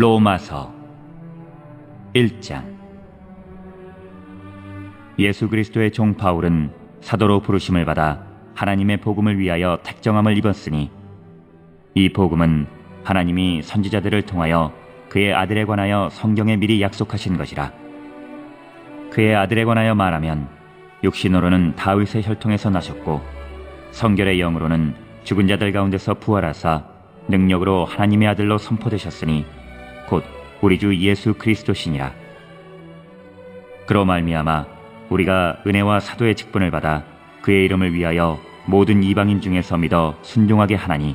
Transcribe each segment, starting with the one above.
로마서 1장. 예수 그리스도의 종 바울은 사도로 부르심을 받아 하나님의 복음을 위하여 택정함을 입었으니, 이 복음은 하나님이 선지자들을 통하여 그의 아들에 관하여 성경에 미리 약속하신 것이라. 그의 아들에 관하여 말하면 육신으로는 다윗의 혈통에서 나셨고, 성결의 영으로는 죽은 자들 가운데서 부활하사 능력으로 하나님의 아들로 선포되셨으니 곧 우리 주 예수 그리스도시니라. 그로 말미암아 우리가 은혜와 사도의 직분을 받아 그의 이름을 위하여 모든 이방인 중에서 믿어 순종하게 하나니,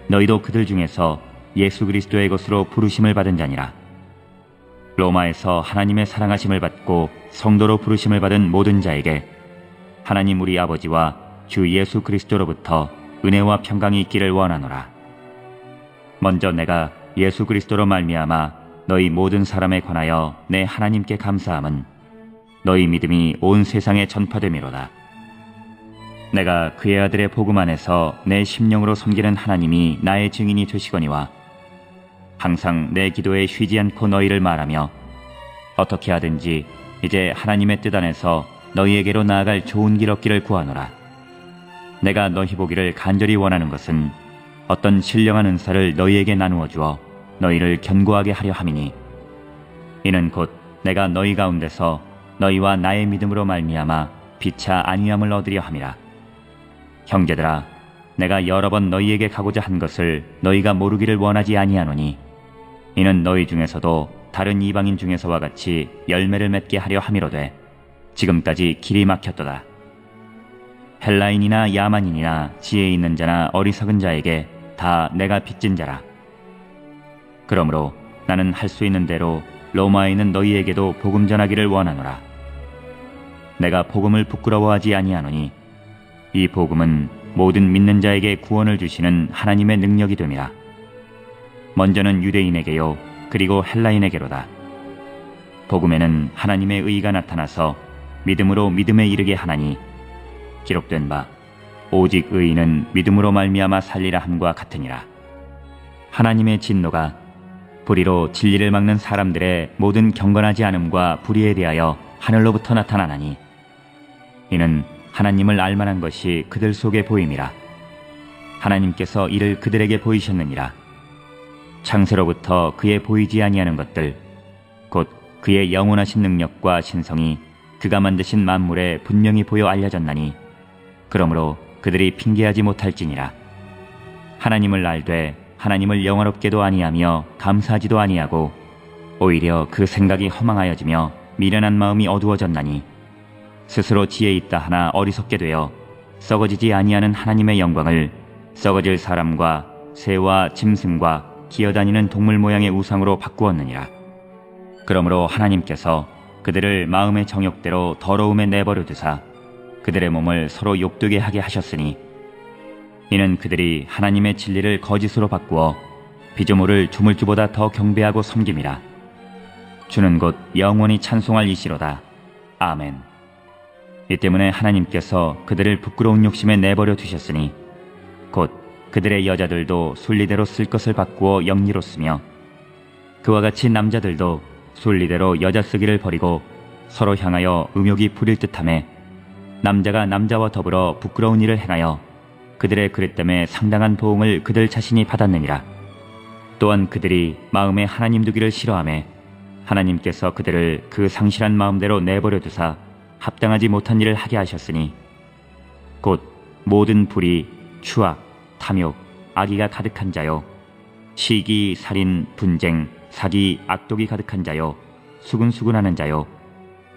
너희도 그들 중에서 예수 그리스도의 것으로 부르심을 받은 자니라. 로마에서 하나님의 사랑하심을 받고 성도로 부르심을 받은 모든 자에게 하나님 우리 아버지와 주 예수 그리스도로부터 은혜와 평강이 있기를 원하노라. 먼저 내가 예수 그리스도로 말미암아 너희 모든 사람에 관하여 내 하나님께 감사함은 너희 믿음이 온 세상에 전파됨이로다. 내가 그의 아들의 복음 안에서 내 심령으로 섬기는 하나님이 나의 증인이 되시거니와, 항상 내 기도에 쉬지 않고 너희를 말하며 어떻게 하든지 이제 하나님의 뜻 안에서 너희에게로 나아갈 좋은 길 얻기를 구하노라. 내가 너희 보기를 간절히 원하는 것은 어떤 신령한 은사를 너희에게 나누어 주어 너희를 견고하게 하려 함이니, 이는 곧 내가 너희 가운데서 너희와 나의 믿음으로 말미암아 비차 안위함을 얻으려 함이라. 형제들아, 내가 여러 번 너희에게 가고자 한 것을 너희가 모르기를 원하지 아니하노니, 이는 너희 중에서도 다른 이방인 중에서와 같이 열매를 맺게 하려 함이로되 지금까지 길이 막혔도다. 헬라인이나 야만인이나 지혜 있는 자나 어리석은 자에게 다 내가 빚진 자라. 그러므로 나는 할 수 있는 대로 로마에 있는 너희에게도 복음 전하기를 원하노라. 내가 복음을 부끄러워하지 아니하노니, 이 복음은 모든 믿는 자에게 구원을 주시는 하나님의 능력이 됨이라. 먼저는 유대인에게요, 그리고 헬라인에게로다. 복음에는 하나님의 의가 나타나서 믿음으로 믿음에 이르게 하나니, 기록된 바 오직 의인은 믿음으로 말미암아 살리라 함과 같으니라. 하나님의 진노가 불의로 진리를 막는 사람들의 모든 경건하지 않음과 불의에 대하여 하늘로부터 나타나나니, 이는 하나님을 알만한 것이 그들 속에 보임이라. 하나님께서 이를 그들에게 보이셨느니라. 창세로부터 그의 보이지 아니하는 것들, 곧 그의 영원하신 능력과 신성이 그가 만드신 만물에 분명히 보여 알려졌나니, 그러므로 그들이 핑계하지 못할지니라. 하나님을 알되 하나님을 영화롭게도 아니하며 감사하지도 아니하고, 오히려 그 생각이 허망하여지며 미련한 마음이 어두워졌나니, 스스로 지혜 있다 하나 어리석게 되어 썩어지지 아니하는 하나님의 영광을 썩어질 사람과 새와 짐승과 기어다니는 동물 모양의 우상으로 바꾸었느니라. 그러므로 하나님께서 그들을 마음의 정욕대로 더러움에 내버려 두사 그들의 몸을 서로 욕되게 하게 하셨으니, 이는 그들이 하나님의 진리를 거짓으로 바꾸어 피조물을 조물주보다 더 경배하고 섬김이라. 주는 곧 영원히 찬송할 이시로다. 아멘. 이 때문에 하나님께서 그들을 부끄러운 욕심에 내버려 두셨으니, 곧 그들의 여자들도 순리대로 쓸 것을 바꾸어 영리로 쓰며, 그와 같이 남자들도 순리대로 여자 쓰기를 버리고 서로 향하여 음욕이 부릴 듯하며, 남자가 남자와 더불어 부끄러운 일을 행하여 그들의 그릇 때문에 상당한 보응을 그들 자신이 받았느니라. 또한 그들이 마음에 하나님 두기를 싫어하며 하나님께서 그들을 그 상실한 마음대로 내버려 두사 합당하지 못한 일을 하게 하셨으니, 곧 모든 불의, 추악, 탐욕, 악의가 가득한 자요, 시기, 살인, 분쟁, 사기, 악독이 가득한 자요, 수근수근하는 자요,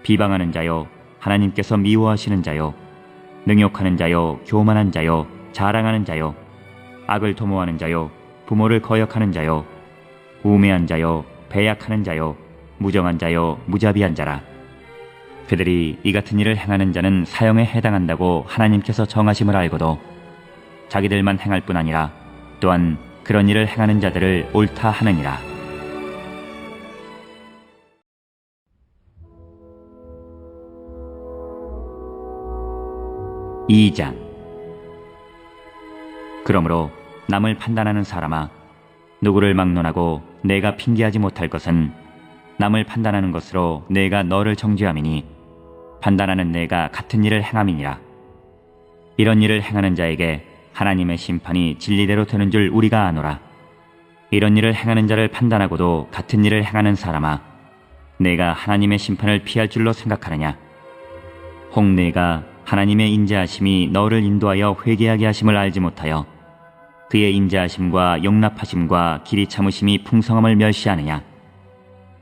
비방하는 자요, 하나님께서 미워하시는 자요, 능욕하는 자요, 교만한 자요, 자랑하는 자요, 악을 도모하는 자요, 부모를 거역하는 자요, 우매한 자요, 배약하는 자요, 무정한 자요, 무자비한 자라. 그들이 이 같은 일을 행하는 자는 사형에 해당한다고 하나님께서 정하심을 알고도 자기들만 행할 뿐 아니라 또한 그런 일을 행하는 자들을 옳다 하느니라. (2장) 그러므로 남을 판단하는 사람아, 누구를 막론하고 내가 핑계하지 못할 것은 남을 판단하는 것으로 내가 너를 정죄함이니 판단하는 내가 같은 일을 행함이니라. 이런 일을 행하는 자에게 하나님의 심판이 진리대로 되는 줄 우리가 아노라. 이런 일을 행하는 자를 판단하고도 같은 일을 행하는 사람아, 내가 하나님의 심판을 피할 줄로 생각하느냐? 혹 내가 하나님의 인자하심이 너를 인도하여 회개하게 하심을 알지 못하여 그의 인자하심과 용납하심과 길이 참으심이 풍성함을 멸시하느냐?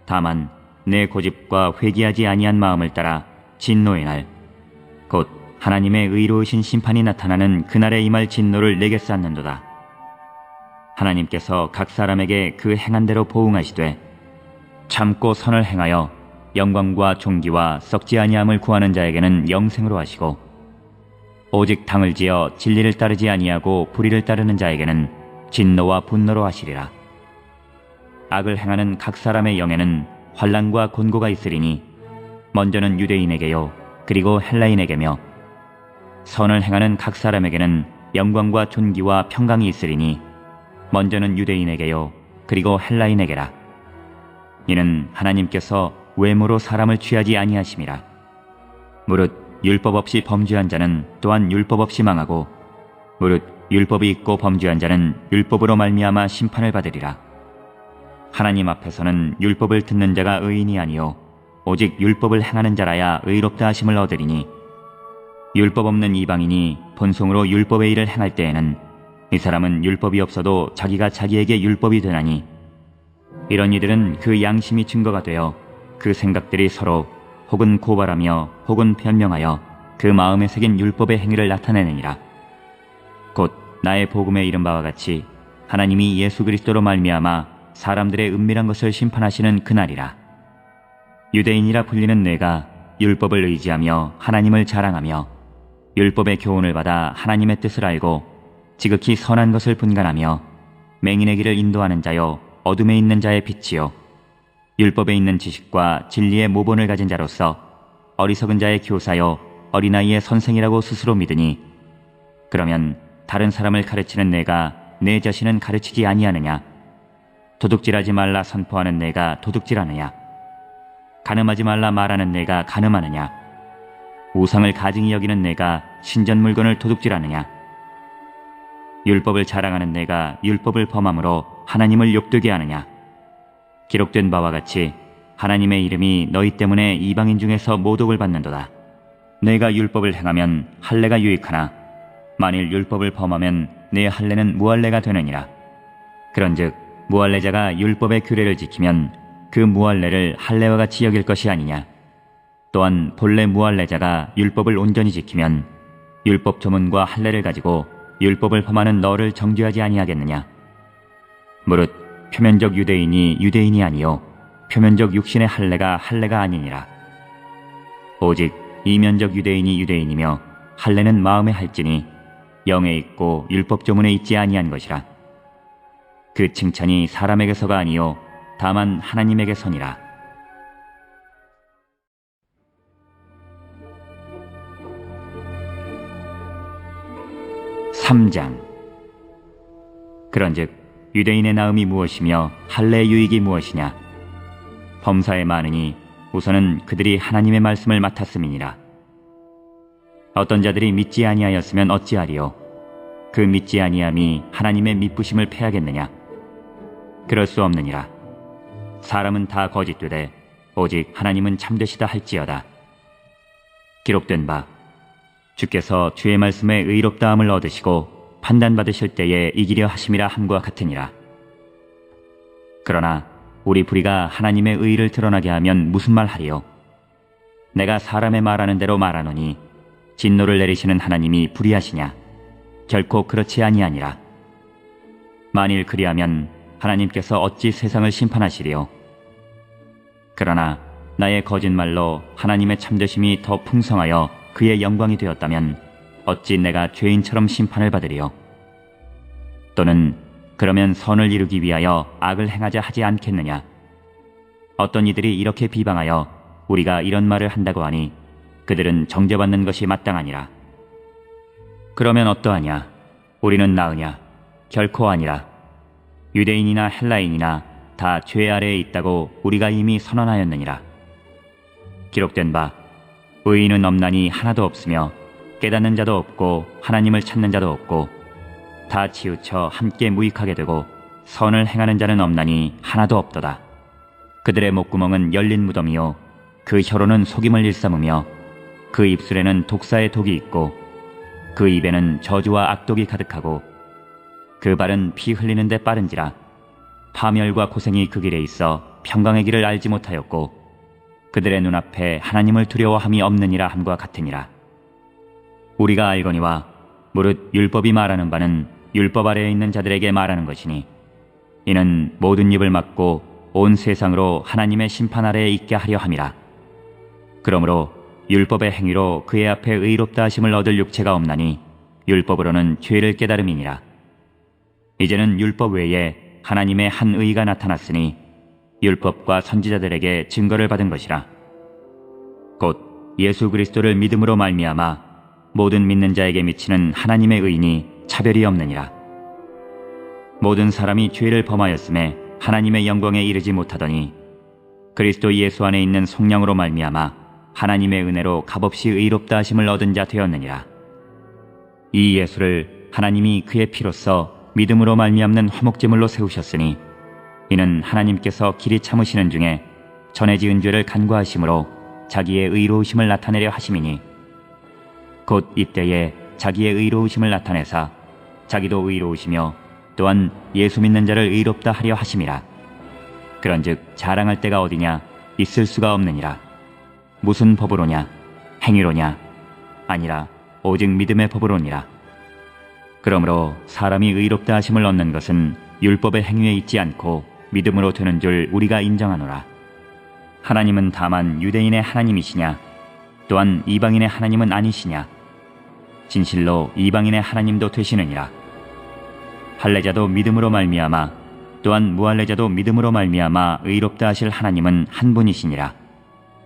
다만 내 고집과 회개하지 아니한 마음을 따라 진노의 날, 곧 하나님의 의로우신 심판이 나타나는 그날에 임할 진노를 내게 쌓는도다. 하나님께서 각 사람에게 그 행한 대로 보응하시되 참고 선을 행하여 영광과 존귀와 썩지 아니함을 구하는 자에게는 영생으로 하시고, 오직 당을 지어 진리를 따르지 아니하고 불의를 따르는 자에게는 진노와 분노로 하시리라. 악을 행하는 각 사람의 영에는 환난과 곤고가 있으리니 먼저는 유대인에게요 그리고 헬라인에게며, 선을 행하는 각 사람에게는 영광과 존귀와 평강이 있으리니 먼저는 유대인에게요 그리고 헬라인에게라. 이는 하나님께서 외모로 사람을 취하지 아니하심이라. 무릇 율법 없이 범죄한 자는 또한 율법 없이 망하고, 무릇 율법이 있고 범죄한 자는 율법으로 말미암아 심판을 받으리라. 하나님 앞에서는 율법을 듣는 자가 의인이 아니요 오직 율법을 행하는 자라야 의롭다 하심을 얻으리니, 율법 없는 이방인이 본성으로 율법의 일을 행할 때에는 이 사람은 율법이 없어도 자기가 자기에게 율법이 되나니, 이런 이들은 그 양심이 증거가 되어 그 생각들이 서로 혹은 고발하며 혹은 변명하여 그 마음에 새긴 율법의 행위를 나타내느니라. 곧 나의 복음에 이른 바와 같이 하나님이 예수 그리스도로 말미암아 사람들의 은밀한 것을 심판하시는 그날이라. 유대인이라 불리는 내가 율법을 의지하며 하나님을 자랑하며 율법의 교훈을 받아 하나님의 뜻을 알고 지극히 선한 것을 분간하며 맹인의 길을 인도하는 자요 어둠에 있는 자의 빛이요 율법에 있는 지식과 진리의 모본을 가진 자로서 어리석은 자의 교사요 어린아이의 선생이라고 스스로 믿으니, 그러면 다른 사람을 가르치는 내가 내 자신은 가르치지 아니하느냐? 도둑질하지 말라 선포하는 내가 도둑질하느냐? 간음하지 말라 말하는 내가 간음하느냐? 우상을 가증히 여기는 내가 신전 물건을 도둑질하느냐? 율법을 자랑하는 내가 율법을 범함으로 하나님을 욕되게 하느냐? 기록된 바와 같이 하나님의 이름이 너희 때문에 이방인 중에서 모독을 받는도다. 내가 율법을 행하면 할례가 유익하나 만일 율법을 범하면 내 할례는 무할례가 되느니라. 그런즉 무할례자가 율법의 규례를 지키면 그 무할례를 할례와 같이 여길 것이 아니냐? 또한 본래 무할례자가 율법을 온전히 지키면 율법 조문과 할례를 가지고 율법을 범하는 너를 정죄하지 아니하겠느냐? 무릇 표면적 유대인이 유대인이 아니요 표면적 육신의 할례가 할례가 아니니라. 오직 이면적 유대인이 유대인이며 할례는 마음에 할지니 영에 있고 율법 조문에 있지 아니한 것이라. 그 칭찬이 사람에게서가 아니요 다만 하나님에게서니라. 그런즉 유대인의 나음이 무엇이며 할례의 유익이 무엇이냐? 범사에 많으니 우선은 그들이 하나님의 말씀을 맡았음이니라. 어떤 자들이 믿지 아니하였으면 어찌하리요? 그 믿지 아니함이 하나님의 믿부심을 패하겠느냐? 그럴 수 없느니라. 사람은 다 거짓되되 오직 하나님은 참되시다 할지어다. 기록된 바 주께서 주의 말씀에 의롭다함을 얻으시고 판단받으실 때에 이기려 하심이라 함과 같으니라. 그러나 우리 불의가 하나님의 의를 드러나게 하면 무슨 말 하리요? 내가 사람의 말하는 대로 말하노니 진노를 내리시는 하나님이 불의하시냐? 결코 그렇지 아니하니라. 만일 그리하면 하나님께서 어찌 세상을 심판하시리요? 그러나 나의 거짓말로 하나님의 참되심이 더 풍성하여 그의 영광이 되었다면 어찌 내가 죄인처럼 심판을 받으리요? 또는 그러면 선을 이루기 위하여 악을 행하자 하지 않겠느냐? 어떤 이들이 이렇게 비방하여 우리가 이런 말을 한다고 하니 그들은 정죄받는 것이 마땅하니라. 그러면 어떠하냐? 우리는 나으냐? 결코 아니라. 유대인이나 헬라인이나 다 죄 아래에 있다고 우리가 이미 선언하였느니라. 기록된 바 의인은 없나니 하나도 없으며 깨닫는 자도 없고 하나님을 찾는 자도 없고 다 치우쳐 함께 무익하게 되고 선을 행하는 자는 없나니 하나도 없도다. 그들의 목구멍은 열린 무덤이요 그 혀로는 속임을 일삼으며 그 입술에는 독사의 독이 있고 그 입에는 저주와 악독이 가득하고 그 발은 피 흘리는 데 빠른지라. 파멸과 고생이 그 길에 있어 평강의 길을 알지 못하였고 그들의 눈앞에 하나님을 두려워함이 없느니라 함과 같으니라. 우리가 알거니와 무릇 율법이 말하는 바는 율법 아래에 있는 자들에게 말하는 것이니 이는 모든 입을 막고 온 세상으로 하나님의 심판 아래에 있게 하려 함이라. 그러므로 율법의 행위로 그의 앞에 의롭다 하심을 얻을 육체가 없나니 율법으로는 죄를 깨달음이니라. 이제는 율법 외에 하나님의 한 의가 나타났으니 율법과 선지자들에게 증거를 받은 것이라. 곧 예수 그리스도를 믿음으로 말미암아 모든 믿는 자에게 미치는 하나님의 의인이 차별이 없느니라. 모든 사람이 죄를 범하였음에 하나님의 영광에 이르지 못하더니 그리스도 예수 안에 있는 성령으로 말미암아 하나님의 은혜로 값없이 의롭다 하심을 얻은 자 되었느니라. 이 예수를 하나님이 그의 피로써 믿음으로 말미암는 화목제물로 세우셨으니 이는 하나님께서 길이 참으시는 중에 전에 지은 죄를 간과하심으로 자기의 의로우심을 나타내려 하심이니 곧 이때에 자기의 의로우심을 나타내사 자기도 의로우시며 또한 예수 믿는 자를 의롭다 하려 하심이라. 그런즉 자랑할 때가 어디냐? 있을 수가 없느니라. 무슨 법으로냐? 행위로냐? 아니라 오직 믿음의 법으로니라. 그러므로 사람이 의롭다 하심을 얻는 것은 율법의 행위에 있지 않고 믿음으로 되는 줄 우리가 인정하노라. 하나님은 다만 유대인의 하나님이시냐? 또한 이방인의 하나님은 아니시냐? 진실로 이방인의 하나님도 되시느니라. 할례자도 믿음으로 말미암아 또한 무할례자도 믿음으로 말미암아 의롭다 하실 하나님은 한 분이시니라.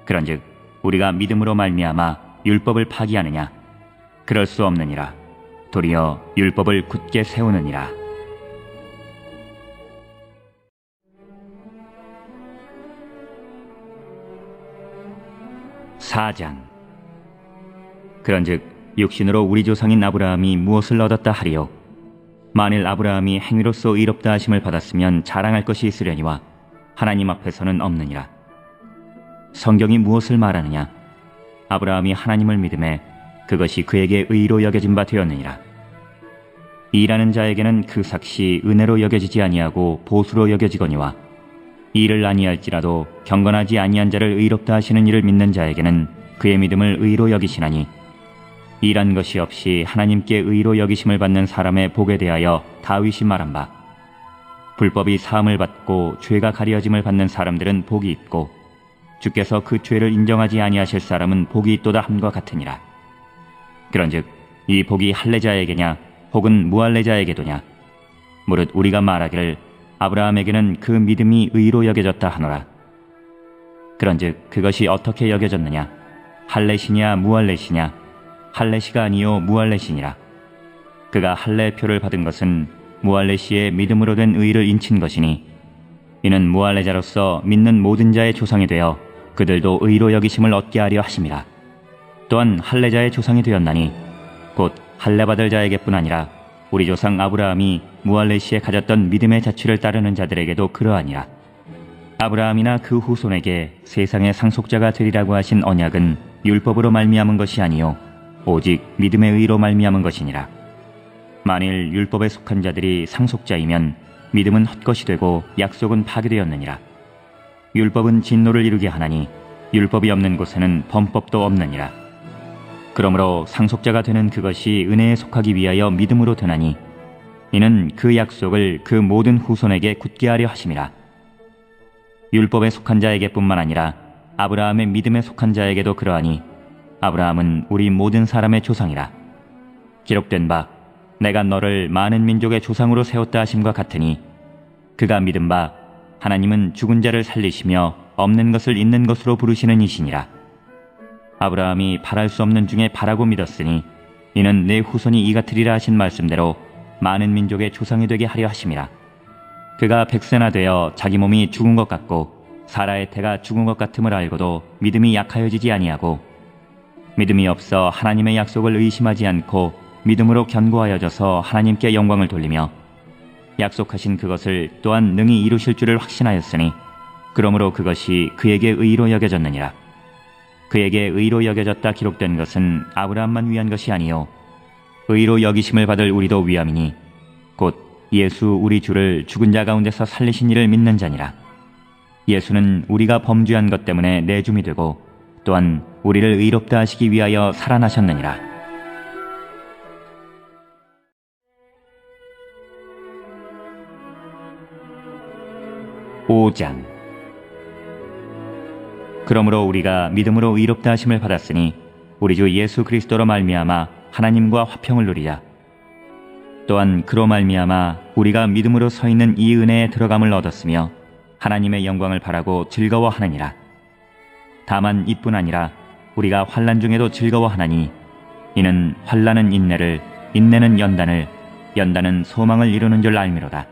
그런즉 우리가 믿음으로 말미암아 율법을 파기하느냐? 그럴 수 없느니라. 도리어 율법을 굳게 세우느니라. 사장. 그런즉 육신으로 우리 조상인 아브라함이 무엇을 얻었다 하리요? 만일 아브라함이 행위로서 의롭다 하심을 받았으면 자랑할 것이 있으려니와 하나님 앞에서는 없느니라. 성경이 무엇을 말하느냐? 아브라함이 하나님을 믿음에 그것이 그에게 의로 여겨진 바 되었느니라. 일하는 자에게는 그 삭시 은혜로 여겨지지 아니하고 보수로 여겨지거니와 일을 아니할지라도 경건하지 아니한 자를 의롭다 하시는 이를 믿는 자에게는 그의 믿음을 의로 여기시나니 일한 것이 없이 하나님께 의로 여기심을 받는 사람의 복에 대하여 다윗이 말한 바 불법이 사함을 받고 죄가 가려짐을 받는 사람들은 복이 있고 주께서 그 죄를 인정하지 아니하실 사람은 복이 있도다 함과 같으니라. 그런즉 이 복이 할례자에게냐 혹은 무할례자에게도냐? 무릇 우리가 말하기를 아브라함에게는 그 믿음이 의로 여겨졌다 하노라. 그런즉 그것이 어떻게 여겨졌느냐? 할례시냐 무할례시냐? 할례시가 아니요 무할례시니라. 그가 할례표를 받은 것은 무할례시의 믿음으로 된 의를 인친 것이니 이는 무할례자로서 믿는 모든 자의 조상이 되어 그들도 의로 여기심을 얻게 하려 하심이라. 또한 할례자의 조상이 되었나니 곧 할례받을 자에게뿐 아니라 우리 조상 아브라함이 무할례시에 가졌던 믿음의 자취를 따르는 자들에게도 그러하니라. 아브라함이나 그 후손에게 세상의 상속자가 되리라고 하신 언약은 율법으로 말미암은 것이 아니요 오직 믿음의 의로 말미암은 것이니라. 만일 율법에 속한 자들이 상속자이면 믿음은 헛것이 되고 약속은 파기되었느니라. 율법은 진노를 이루게 하나니 율법이 없는 곳에는 범법도 없느니라. 그러므로 상속자가 되는 그것이 은혜에 속하기 위하여 믿음으로 되나니 이는 그 약속을 그 모든 후손에게 굳게 하려 하심이라. 율법에 속한 자에게뿐만 아니라 아브라함의 믿음에 속한 자에게도 그러하니 아브라함은 우리 모든 사람의 조상이라. 기록된 바 내가 너를 많은 민족의 조상으로 세웠다 하심과 같으니 그가 믿은 바 하나님은 죽은 자를 살리시며 없는 것을 있는 것으로 부르시는 이시니라. 아브라함이 바랄 수 없는 중에 바라고 믿었으니 이는 내 후손이 이 같으리라 하신 말씀대로 많은 민족의 조상이 되게 하려 하심이라. 그가 백세나 되어 자기 몸이 죽은 것 같고 사라의 태가 죽은 것 같음을 알고도 믿음이 약하여지지 아니하고 믿음이 없어 하나님의 약속을 의심하지 않고 믿음으로 견고하여져서 하나님께 영광을 돌리며 약속하신 그것을 또한 능히 이루실 줄을 확신하였으니 그러므로 그것이 그에게 의로 여겨졌느니라. 그에게 의로 여겨졌다 기록된 것은 아브라함만 위한 것이 아니요 의로 여기심을 받을 우리도 위함이니 곧 예수 우리 주를 죽은 자 가운데서 살리신 이를 믿는 자니라. 예수는 우리가 범죄한 것 때문에 내줌이 되고 또한 우리를 의롭다 하시기 위하여 살아나셨느니라. (5장) 그러므로 우리가 믿음으로 의롭다 하심을 받았으니 우리 주 예수 그리스도로 말미암아 하나님과 화평을 누리자. 또한 그로 말미암아 우리가 믿음으로 서 있는 이 은혜에 들어감을 얻었으며 하나님의 영광을 바라고 즐거워하느니라. 다만 이뿐 아니라 우리가 환난 중에도 즐거워하나니 이는 환난은 인내를, 인내는 연단을, 연단은 소망을 이루는 줄 알미로다.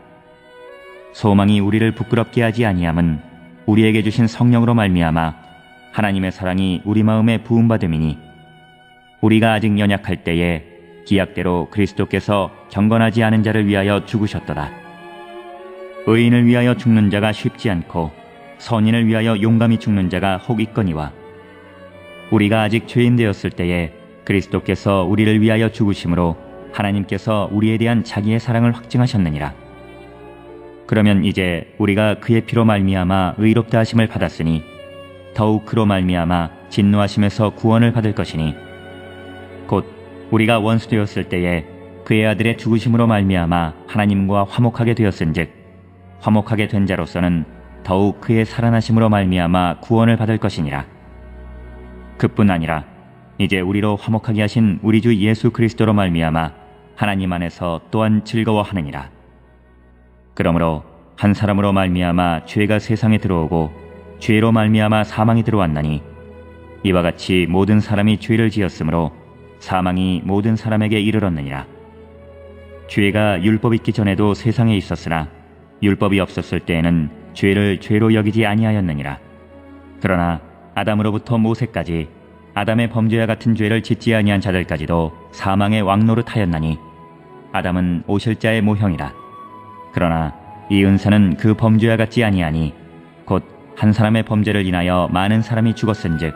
소망이 우리를 부끄럽게 하지 아니함은 우리에게 주신 성령으로 말미암아 하나님의 사랑이 우리 마음에 부음받음이니 우리가 아직 연약할 때에 기약대로 그리스도께서 경건하지 않은 자를 위하여 죽으셨도다. 의인을 위하여 죽는 자가 쉽지 않고 선인을 위하여 용감히 죽는 자가 혹 있거니와 우리가 아직 죄인 되었을 때에 그리스도께서 우리를 위하여 죽으심으로 하나님께서 우리에 대한 자기의 사랑을 확증하셨느니라. 그러면 이제 우리가 그의 피로 말미암아 의롭다 하심을 받았으니 더욱 그로 말미암아 진노하심에서 구원을 받을 것이니 곧 우리가 원수 되었을 때에 그의 아들의 죽으심으로 말미암아 하나님과 화목하게 되었은즉 화목하게 된 자로서는 더욱 그의 살아나심으로 말미암아 구원을 받을 것이니라. 그뿐 아니라 이제 우리로 화목하게 하신 우리 주 예수 그리스도로 말미암아 하나님 안에서 또한 즐거워하느니라. 그러므로 한 사람으로 말미암아 죄가 세상에 들어오고 죄로 말미암아 사망이 들어왔나니 이와 같이 모든 사람이 죄를 지었으므로 사망이 모든 사람에게 이르렀느니라. 죄가 율법 있기 전에도 세상에 있었으나 율법이 없었을 때에는 죄를 죄로 여기지 아니하였느니라. 그러나 아담으로부터 모세까지 아담의 범죄와 같은 죄를 짓지 아니한 자들까지도 사망의 왕노릇하였나니 아담은 오실자의 모형이라. 그러나 이 은사는 그 범죄와 같지 아니하니 곧 한 사람의 범죄를 인하여 많은 사람이 죽었은즉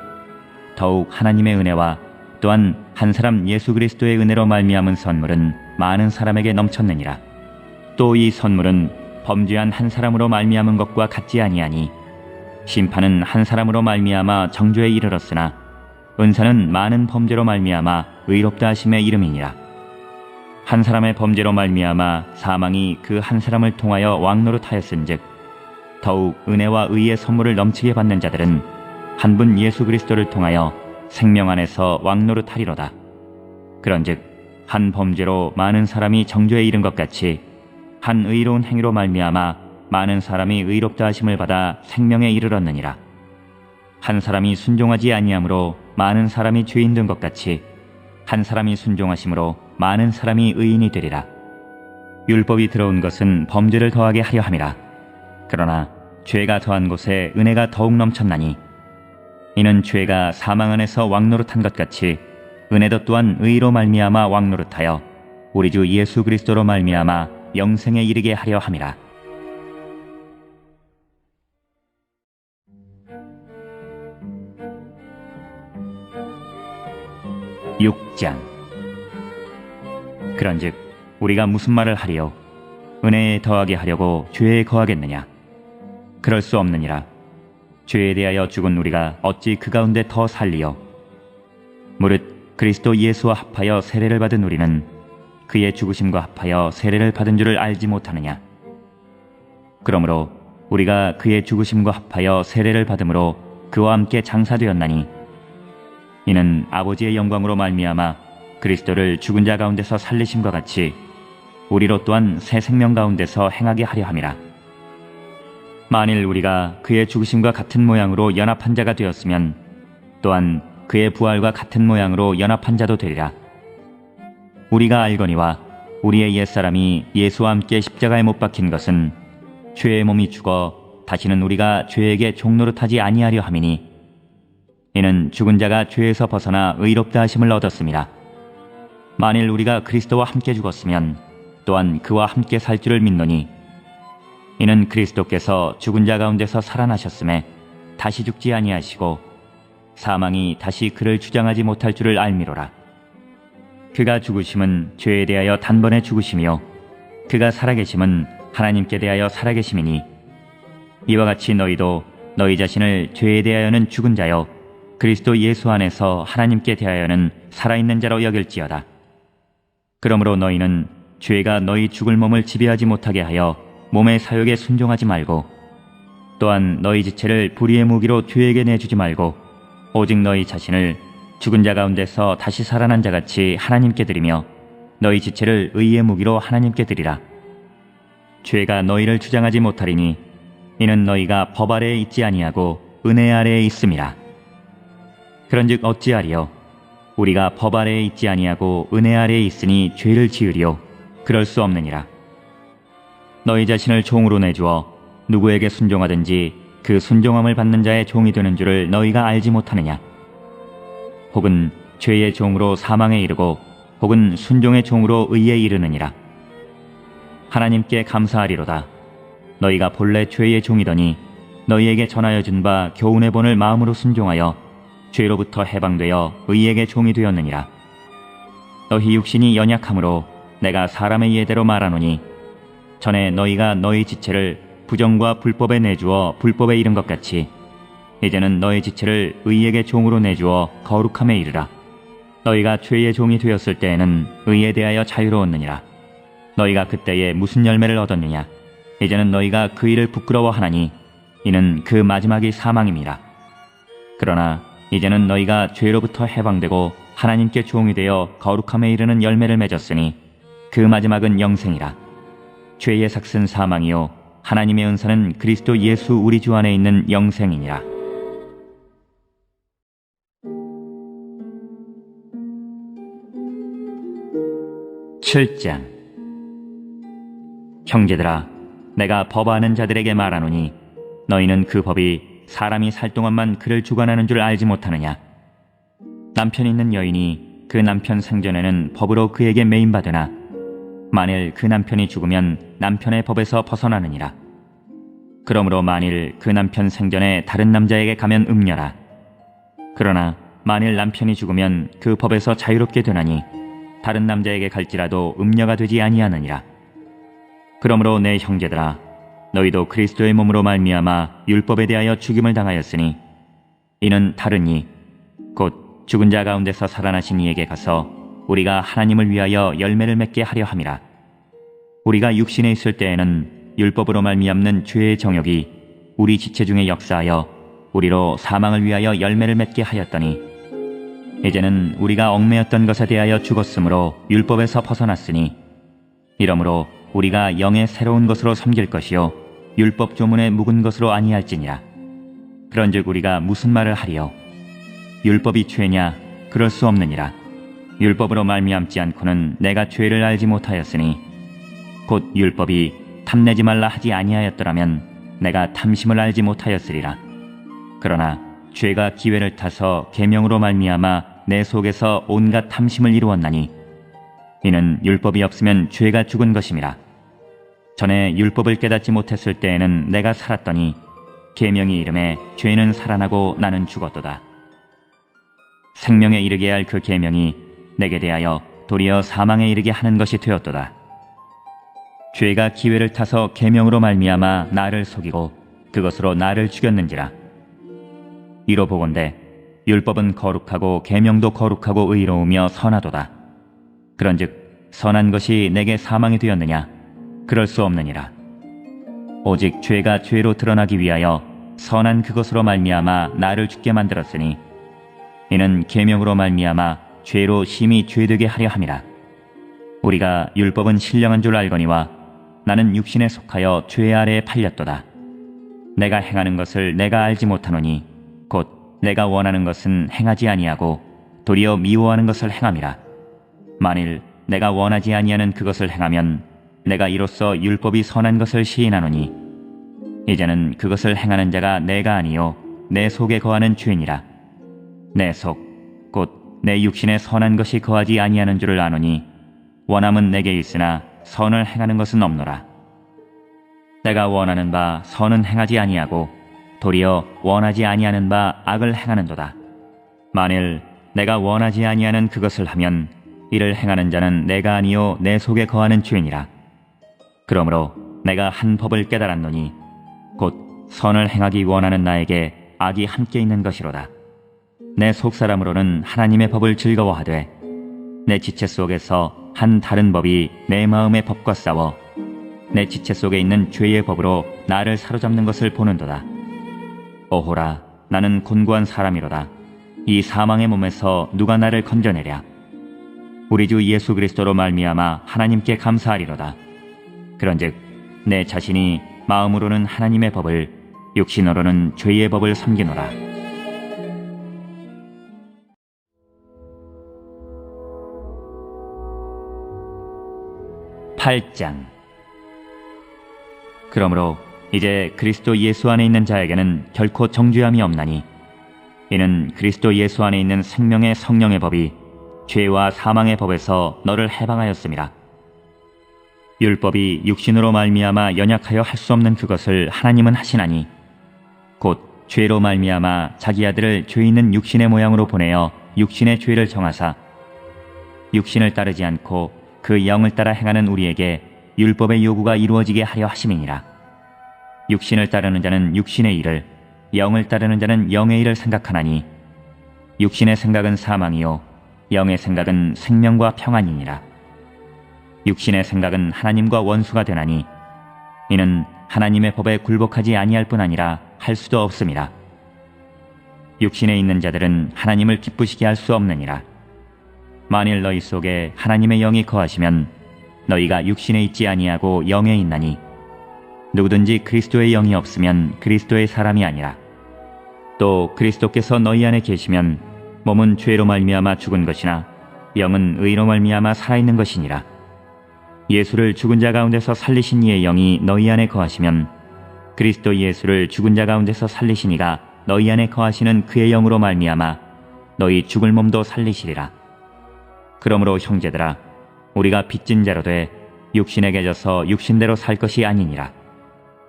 더욱 하나님의 은혜와 또한 한 사람 예수 그리스도의 은혜로 말미암은 선물은 많은 사람에게 넘쳤느니라. 또 이 선물은 범죄한 한 사람으로 말미암은 것과 같지 아니하니 심판은 한 사람으로 말미암아 정죄에 이르렀으나 은사는 많은 범죄로 말미암아 의롭다 하심의 이름이니라. 한 사람의 범죄로 말미암아 사망이 그 한 사람을 통하여 왕노릇하였은즉 더욱 은혜와 의의 선물을 넘치게 받는 자들은 한 분 예수 그리스도를 통하여 생명 안에서 왕노릇하리로다. 그런즉 한 범죄로 많은 사람이 정죄에 이른 것 같이 한 의로운 행위로 말미암아 많은 사람이 의롭다 하심을 받아 생명에 이르렀느니라. 한 사람이 순종하지 아니함으로 많은 사람이 죄인 된 것 같이 한 사람이 순종하심으로 많은 사람이 의인이 되리라. 율법이 들어온 것은 범죄를 더하게 하려 함이라. 그러나 죄가 더한 곳에 은혜가 더욱 넘쳤나니 이는 죄가 사망 안에서 왕노릇한 것 같이 은혜도 또한 의로 말미암아 왕노릇하여 우리 주 예수 그리스도로 말미암아 영생에 이르게 하려 함이라. (6장) 그런즉 우리가 무슨 말을 하리요? 은혜에 더하게 하려고 죄에 거하겠느냐? 그럴 수 없느니라. 죄에 대하여 죽은 우리가 어찌 그 가운데 더 살리요? 무릇 그리스도 예수와 합하여 세례를 받은 우리는 그의 죽으심과 합하여 세례를 받은 줄을 알지 못하느냐? 그러므로 우리가 그의 죽으심과 합하여 세례를 받음으로 그와 함께 장사되었나니 이는 아버지의 영광으로 말미암아 그리스도를 죽은 자 가운데서 살리심과 같이 우리로 또한 새 생명 가운데서 행하게 하려 함이라. 만일 우리가 그의 죽으심과 같은 모양으로 연합한 자가 되었으면 또한 그의 부활과 같은 모양으로 연합한 자도 되리라. 우리가 알거니와 우리의 옛사람이 예수와 함께 십자가에 못 박힌 것은 죄의 몸이 죽어 다시는 우리가 죄에게 종노릇하지 아니하려 함이니 이는 죽은 자가 죄에서 벗어나 의롭다 하심을 얻었습니다. 만일 우리가 그리스도와 함께 죽었으면 또한 그와 함께 살 줄을 믿노니 이는 그리스도께서 죽은 자 가운데서 살아나셨음에 다시 죽지 아니하시고 사망이 다시 그를 주장하지 못할 줄을 알미로라. 그가 죽으심은 죄에 대하여 단번에 죽으심이요 그가 살아계심은 하나님께 대하여 살아계심이니 이와 같이 너희도 너희 자신을 죄에 대하여는 죽은 자요 그리스도 예수 안에서 하나님께 대하여는 살아있는 자로 여길지어다. 그러므로 너희는 죄가 너희 죽을 몸을 지배하지 못하게 하여 몸의 사욕에 순종하지 말고 또한 너희 지체를 불의의 무기로 죄에게 내주지 말고 오직 너희 자신을 죽은 자 가운데서 다시 살아난 자같이 하나님께 드리며 너희 지체를 의의 무기로 하나님께 드리라. 죄가 너희를 주장하지 못하리니 이는 너희가 법 아래에 있지 아니하고 은혜 아래에 있음이라. 그런즉 어찌하리요? 우리가 법 아래에 있지 아니하고 은혜 아래에 있으니 죄를 지으리요? 그럴 수 없느니라. 너희 자신을 종으로 내주어 누구에게 순종하든지 그 순종함을 받는 자의 종이 되는 줄을 너희가 알지 못하느냐? 혹은 죄의 종으로 사망에 이르고 혹은 순종의 종으로 의에 이르느니라. 하나님께 감사하리로다. 너희가 본래 죄의 종이더니 너희에게 전하여 준 바 교훈의 본을 마음으로 순종하여 죄로부터 해방되어 의에게 종이 되었느니라. 너희 육신이 연약함으로 내가 사람의 예대로 말하노니 전에 너희가 너희 지체를 부정과 불법에 내주어 불법에 이른 것 같이 이제는 너희 지체를 의에게 종으로 내주어 거룩함에 이르라. 너희가 죄의 종이 되었을 때에는 의에 대하여 자유로웠느니라. 너희가 그때에 무슨 열매를 얻었느냐? 이제는 너희가 그 일을 부끄러워하나니 이는 그 마지막이 사망임이라. 그러나 이제는 너희가 죄로부터 해방되고 하나님께 종이 되어 거룩함에 이르는 열매를 맺었으니 그 마지막은 영생이라. 죄의 삭은 사망이요 하나님의 은사는 그리스도 예수 우리 주 안에 있는 영생이니라. (7장) 형제들아, 내가 법 아는 자들에게 말하노니 너희는 그 법이 사람이 살 동안만 그를 주관하는 줄 알지 못하느냐? 남편 있는 여인이 그 남편 생전에는 법으로 그에게 매임받으나 만일 그 남편이 죽으면 남편의 법에서 벗어나느니라. 그러므로 만일 그 남편 생전에 다른 남자에게 가면 음녀라. 그러나 만일 남편이 죽으면 그 법에서 자유롭게 되나니 다른 남자에게 갈지라도 음녀가 되지 아니하느니라. 그러므로 내 형제들아, 너희도 그리스도의 몸으로 말미암아 율법에 대하여 죽임을 당하였으니 이는 다른 이 곧 죽은 자 가운데서 살아나신 이에게 가서 우리가 하나님을 위하여 열매를 맺게 하려 함이라. 우리가 육신에 있을 때에는 율법으로 말미암는 죄의 정욕이 우리 지체 중에 역사하여 우리로 사망을 위하여 열매를 맺게 하였더니 이제는 우리가 얽매였던 것에 대하여 죽었으므로 율법에서 벗어났으니 이러므로 우리가 영의 새로운 것으로 섬길 것이요 율법 조문에 묵은 것으로 아니할지니라. 그런즉 우리가 무슨 말을 하리요? 율법이 죄냐? 그럴 수 없느니라. 율법으로 말미암지 않고는 내가 죄를 알지 못하였으니 곧 율법이 탐내지 말라 하지 아니하였더라면 내가 탐심을 알지 못하였으리라. 그러나 죄가 기회를 타서 계명으로 말미암아 내 속에서 온갖 탐심을 이루었나니 이는 율법이 없으면 죄가 죽은 것임이라. 전에 율법을 깨닫지 못했을 때에는 내가 살았더니 계명이 이름에 죄는 살아나고 나는 죽었도다. 생명에 이르게 할 그 계명이 내게 대하여 도리어 사망에 이르게 하는 것이 되었도다. 죄가 기회를 타서 계명으로 말미암아 나를 속이고 그것으로 나를 죽였는지라. 이로 보건대 율법은 거룩하고 계명도 거룩하고 의로우며 선하도다. 그런즉 선한 것이 내게 사망이 되었느냐? 그럴 수 없느니라. 오직 죄가 죄로 드러나기 위하여 선한 그것으로 말미암아 나를 죽게 만들었으니 이는 계명으로 말미암아 죄로 심히 죄되게 하려 함이라. 우리가 율법은 신령한 줄 알거니와 나는 육신에 속하여 죄 아래에 팔렸도다. 내가 행하는 것을 내가 알지 못하노니 곧 내가 원하는 것은 행하지 아니하고 도리어 미워하는 것을 행함이라. 만일 내가 원하지 아니하는 그것을 행하면 내가 이로써 율법이 선한 것을 시인하노니 이제는 그것을 행하는 자가 내가 아니요 내 속에 거하는 죄니라. 내 속 곧 내 육신에 선한 것이 거하지 아니하는 줄을 아노니 원함은 내게 있으나 선을 행하는 것은 없노라. 내가 원하는 바 선은 행하지 아니하고 도리어 원하지 아니하는 바 악을 행하는도다. 만일 내가 원하지 아니하는 그것을 하면 이를 행하는 자는 내가 아니요 내 속에 거하는 죄니라. 그러므로 내가 한 법을 깨달았노니 곧 선을 행하기 원하는 나에게 악이 함께 있는 것이로다. 내 속사람으로는 하나님의 법을 즐거워하되 내 지체 속에서 한 다른 법이 내 마음의 법과 싸워 내 지체 속에 있는 죄의 법으로 나를 사로잡는 것을 보는도다. 오호라, 나는 곤고한 사람이로다. 이 사망의 몸에서 누가 나를 건져내랴. 우리 주 예수 그리스도로 말미암아 하나님께 감사하리로다. 그런즉 내 자신이 마음으로는 하나님의 법을, 육신으로는 죄의 법을 섬기노라. 8장. 그러므로 이제 그리스도 예수 안에 있는 자에게는 결코 정죄함이 없나니 이는 그리스도 예수 안에 있는 생명의 성령의 법이 죄와 사망의 법에서 너를 해방하였음이라. 율법이 육신으로 말미암아 연약하여 할 수 없는 그것을 하나님은 하시나니 곧 죄로 말미암아 자기 아들을 죄 있는 육신의 모양으로 보내어 육신의 죄를 정하사 육신을 따르지 않고 그 영을 따라 행하는 우리에게 율법의 요구가 이루어지게 하려 하심이니라. 육신을 따르는 자는 육신의 일을, 영을 따르는 자는 영의 일을 생각하나니 육신의 생각은 사망이요 영의 생각은 생명과 평안이니라. 육신의 생각은 하나님과 원수가 되나니 이는 하나님의 법에 굴복하지 아니할 뿐 아니라 할 수도 없음이라. 육신에 있는 자들은 하나님을 기쁘시게 할 수 없느니라. 만일 너희 속에 하나님의 영이 거하시면 너희가 육신에 있지 아니하고 영에 있나니 누구든지 그리스도의 영이 없으면 그리스도의 사람이 아니라. 또 그리스도께서 너희 안에 계시면 몸은 죄로 말미암아 죽은 것이나 영은 의로 말미암아 살아있는 것이니라. 예수를 죽은 자 가운데서 살리신 이의 영이 너희 안에 거하시면 그리스도 예수를 죽은 자 가운데서 살리신 이가 너희 안에 거하시는 그의 영으로 말미암아 너희 죽을 몸도 살리시리라. 그러므로 형제들아, 우리가 빚진 자로 돼 육신에게 져서 육신대로 살 것이 아니니라.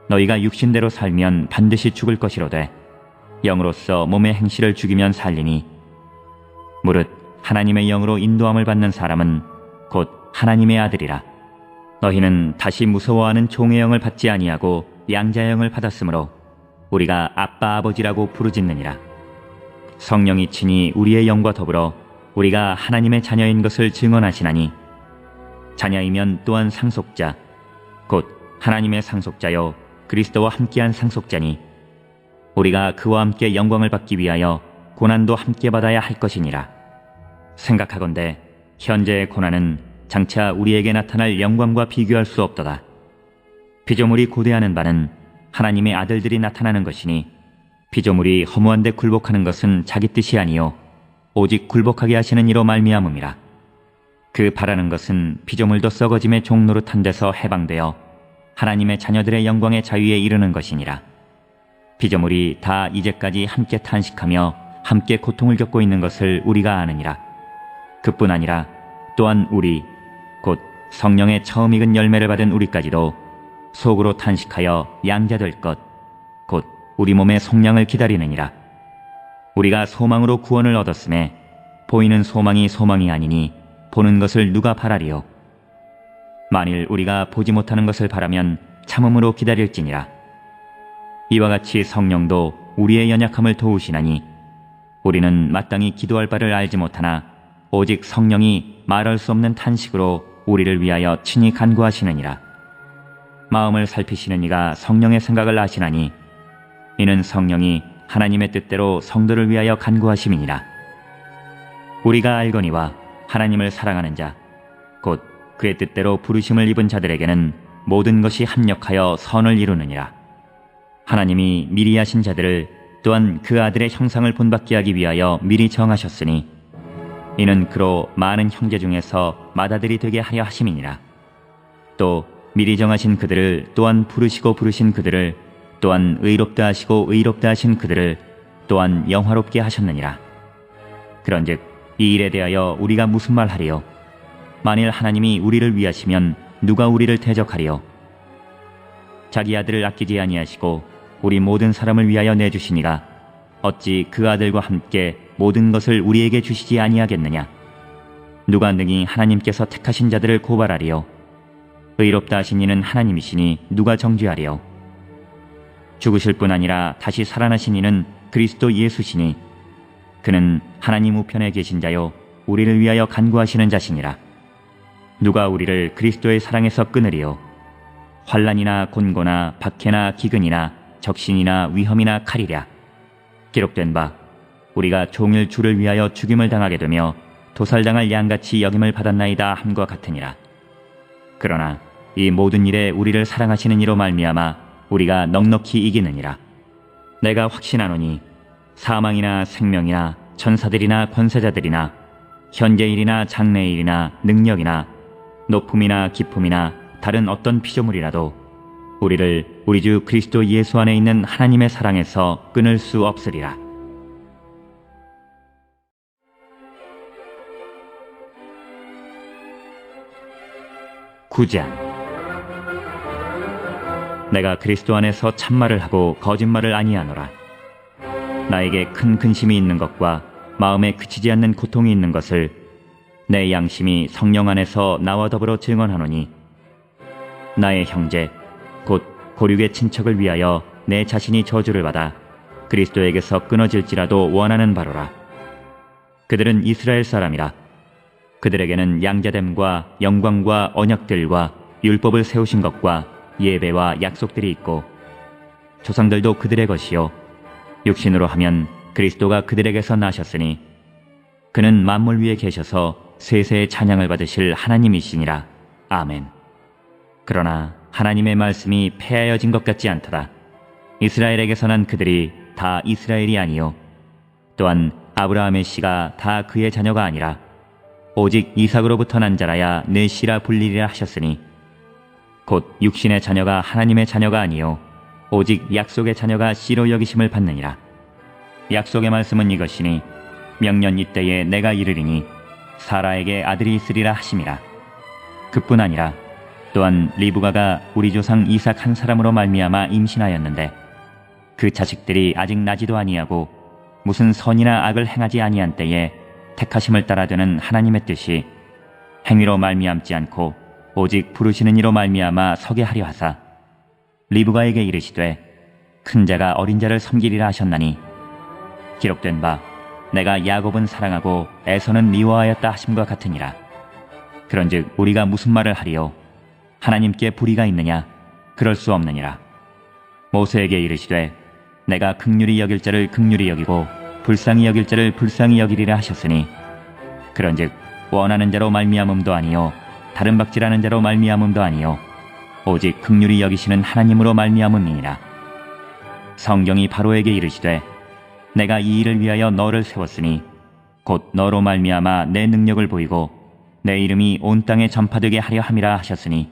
너희가 육신대로 살면 반드시 죽을 것이로되 영으로서 몸의 행실을 죽이면 살리니 무릇 하나님의 영으로 인도함을 받는 사람은 곧 하나님의 아들이라. 너희는 다시 무서워하는 종의 영을 받지 아니하고 양자의 영을 받았으므로 우리가 아빠 아버지라고 부르짖느니라. 성령이 친히 우리의 영과 더불어 우리가 하나님의 자녀인 것을 증언하시나니 자녀이면 또한 상속자 곧 하나님의 상속자요 그리스도와 함께한 상속자니 우리가 그와 함께 영광을 받기 위하여 고난도 함께 받아야 할 것이니라. 생각하건대 현재의 고난은 장차 우리에게 나타날 영광과 비교할 수 없도다. 피조물이 고대하는 바는 하나님의 아들들이 나타나는 것이니 피조물이 허무한 데 굴복하는 것은 자기 뜻이 아니요 오직 굴복하게 하시는 이로 말미암음이라. 그 바라는 것은 피조물도 썩어짐의 종노릇한 데서 해방되어 하나님의 자녀들의 영광의 자유에 이르는 것이니라. 피조물이 다 이제까지 함께 탄식하며 함께 고통을 겪고 있는 것을 우리가 아느니라. 그뿐 아니라 또한 우리 곧 성령의 처음 익은 열매를 받은 우리까지도 속으로 탄식하여 양자될 것 곧 우리 몸의 속량을 기다리느니라. 우리가 소망으로 구원을 얻었음에 보이는 소망이 소망이 아니니 보는 것을 누가 바라리요. 만일 우리가 보지 못하는 것을 바라면 참음으로 기다릴지니라. 이와 같이 성령도 우리의 연약함을 도우시나니 우리는 마땅히 기도할 바를 알지 못하나 오직 성령이 말할 수 없는 탄식으로 우리를 위하여 친히 간구하시느니라. 마음을 살피시는 이가 성령의 생각을 아시나니 이는 성령이 하나님의 뜻대로 성도를 위하여 간구하심이니라. 우리가 알거니와 하나님을 사랑하는 자 곧 그의 뜻대로 부르심을 입은 자들에게는 모든 것이 합력하여 선을 이루느니라. 하나님이 미리 하신 자들을 또한 그 아들의 형상을 본받게 하기 위하여 미리 정하셨으니 이는 그로 많은 형제 중에서 맏아들이 되게 하려 하심이니라. 또 미리 정하신 그들을 또한 부르시고 부르신 그들을 또한 의롭다 하시고 의롭다 하신 그들을 또한 영화롭게 하셨느니라. 그런즉 이 일에 대하여 우리가 무슨 말하리요? 만일 하나님이 우리를 위하시면 누가 우리를 대적하리요? 자기 아들을 아끼지 아니하시고 우리 모든 사람을 위하여 내주시니가 어찌 그 아들과 함께 모든 것을 우리에게 주시지 아니하겠느냐? 누가 능히 하나님께서 택하신 자들을 고발하리요? 의롭다 하신 이는 하나님이시니 누가 정죄하리요? 죽으실 뿐 아니라 다시 살아나신 이는 그리스도 예수시니 그는 하나님 우편에 계신 자요 우리를 위하여 간구하시는 자시니라. 누가 우리를 그리스도의 사랑에서 끊으리요? 환난이나 곤고나 박해나 기근이나 적신이나 위험이나 칼이랴. 기록된 바 우리가 종일 주를 위하여 죽임을 당하게 되며 도살당할 양같이 여김을 받았나이다 함과 같으니라. 그러나 이 모든 일에 우리를 사랑하시는 이로 말미암아 우리가 넉넉히 이기느니라. 내가 확신하노니 사망이나 생명이나 천사들이나 권세자들이나 현재일이나 장래일이나 능력이나 높음이나 깊음이나 다른 어떤 피조물이라도 우리를 우리 주 그리스도 예수 안에 있는 하나님의 사랑에서 끊을 수 없으리라. 구장. 내가 그리스도 안에서 참말을 하고 거짓말을 아니하노라. 나에게 큰 근심이 있는 것과 마음에 그치지 않는 고통이 있는 것을 내 양심이 성령 안에서 나와 더불어 증언하노니 나의 형제 곧 고륙의 친척을 위하여 내 자신이 저주를 받아 그리스도에게서 끊어질지라도 원하는 바로라. 그들은 이스라엘 사람이라. 그들에게는 양자됨과 영광과 언약들과 율법을 세우신 것과 예배와 약속들이 있고 조상들도 그들의 것이요 육신으로 하면 그리스도가 그들에게서 나셨으니 그는 만물 위에 계셔서 세세의 찬양을 받으실 하나님이시니라. 아멘. 그러나 하나님의 말씀이 폐하여진 것 같지 않도다. 이스라엘에게서 난 그들이 다 이스라엘이 아니요 또한 아브라함의 씨가 다 그의 자녀가 아니라 오직 이삭으로부터 난 자라야 내 씨라 불리리라 하셨으니 곧 육신의 자녀가 하나님의 자녀가 아니요 오직 약속의 자녀가 씨로 여기심을 받느니라. 약속의 말씀은 이것이니 명년 이때에 내가 이르리니 사라에게 아들이 있으리라 하심이라. 그뿐 아니라 또한 리브가가 우리 조상 이삭 한 사람으로 말미암아 임신하였는데 그 자식들이 아직 나지도 아니하고 무슨 선이나 악을 행하지 아니한 때에 택하심을 따라 되는 하나님의 뜻이 행위로 말미암지 않고 오직 부르시는 이로 말미암아 서게 하려 하사 리브가에게 이르시되 큰 자가 어린 자를 섬기리라 하셨나니 기록된 바 내가 야곱은 사랑하고 에서는 미워하였다 하심과 같으니라. 그런즉 우리가 무슨 말을 하리요? 하나님께 불의가 있느냐? 그럴 수 없느니라. 모세에게 이르시되 내가 긍휼히 여길 자를 긍휼히 여기고 불쌍히 여길 자를 불쌍히 여기리라 하셨으니 그런즉 원하는 자로 말미암음도 아니요 다른 박질하는 자로 말미암음도 아니요 오직 긍휼히 여기시는 하나님으로 말미암음이니라. 성경이 바로에게 이르시되 내가 이 일을 위하여 너를 세웠으니 곧 너로 말미암아 내 능력을 보이고 내 이름이 온 땅에 전파되게 하려 함이라 하셨으니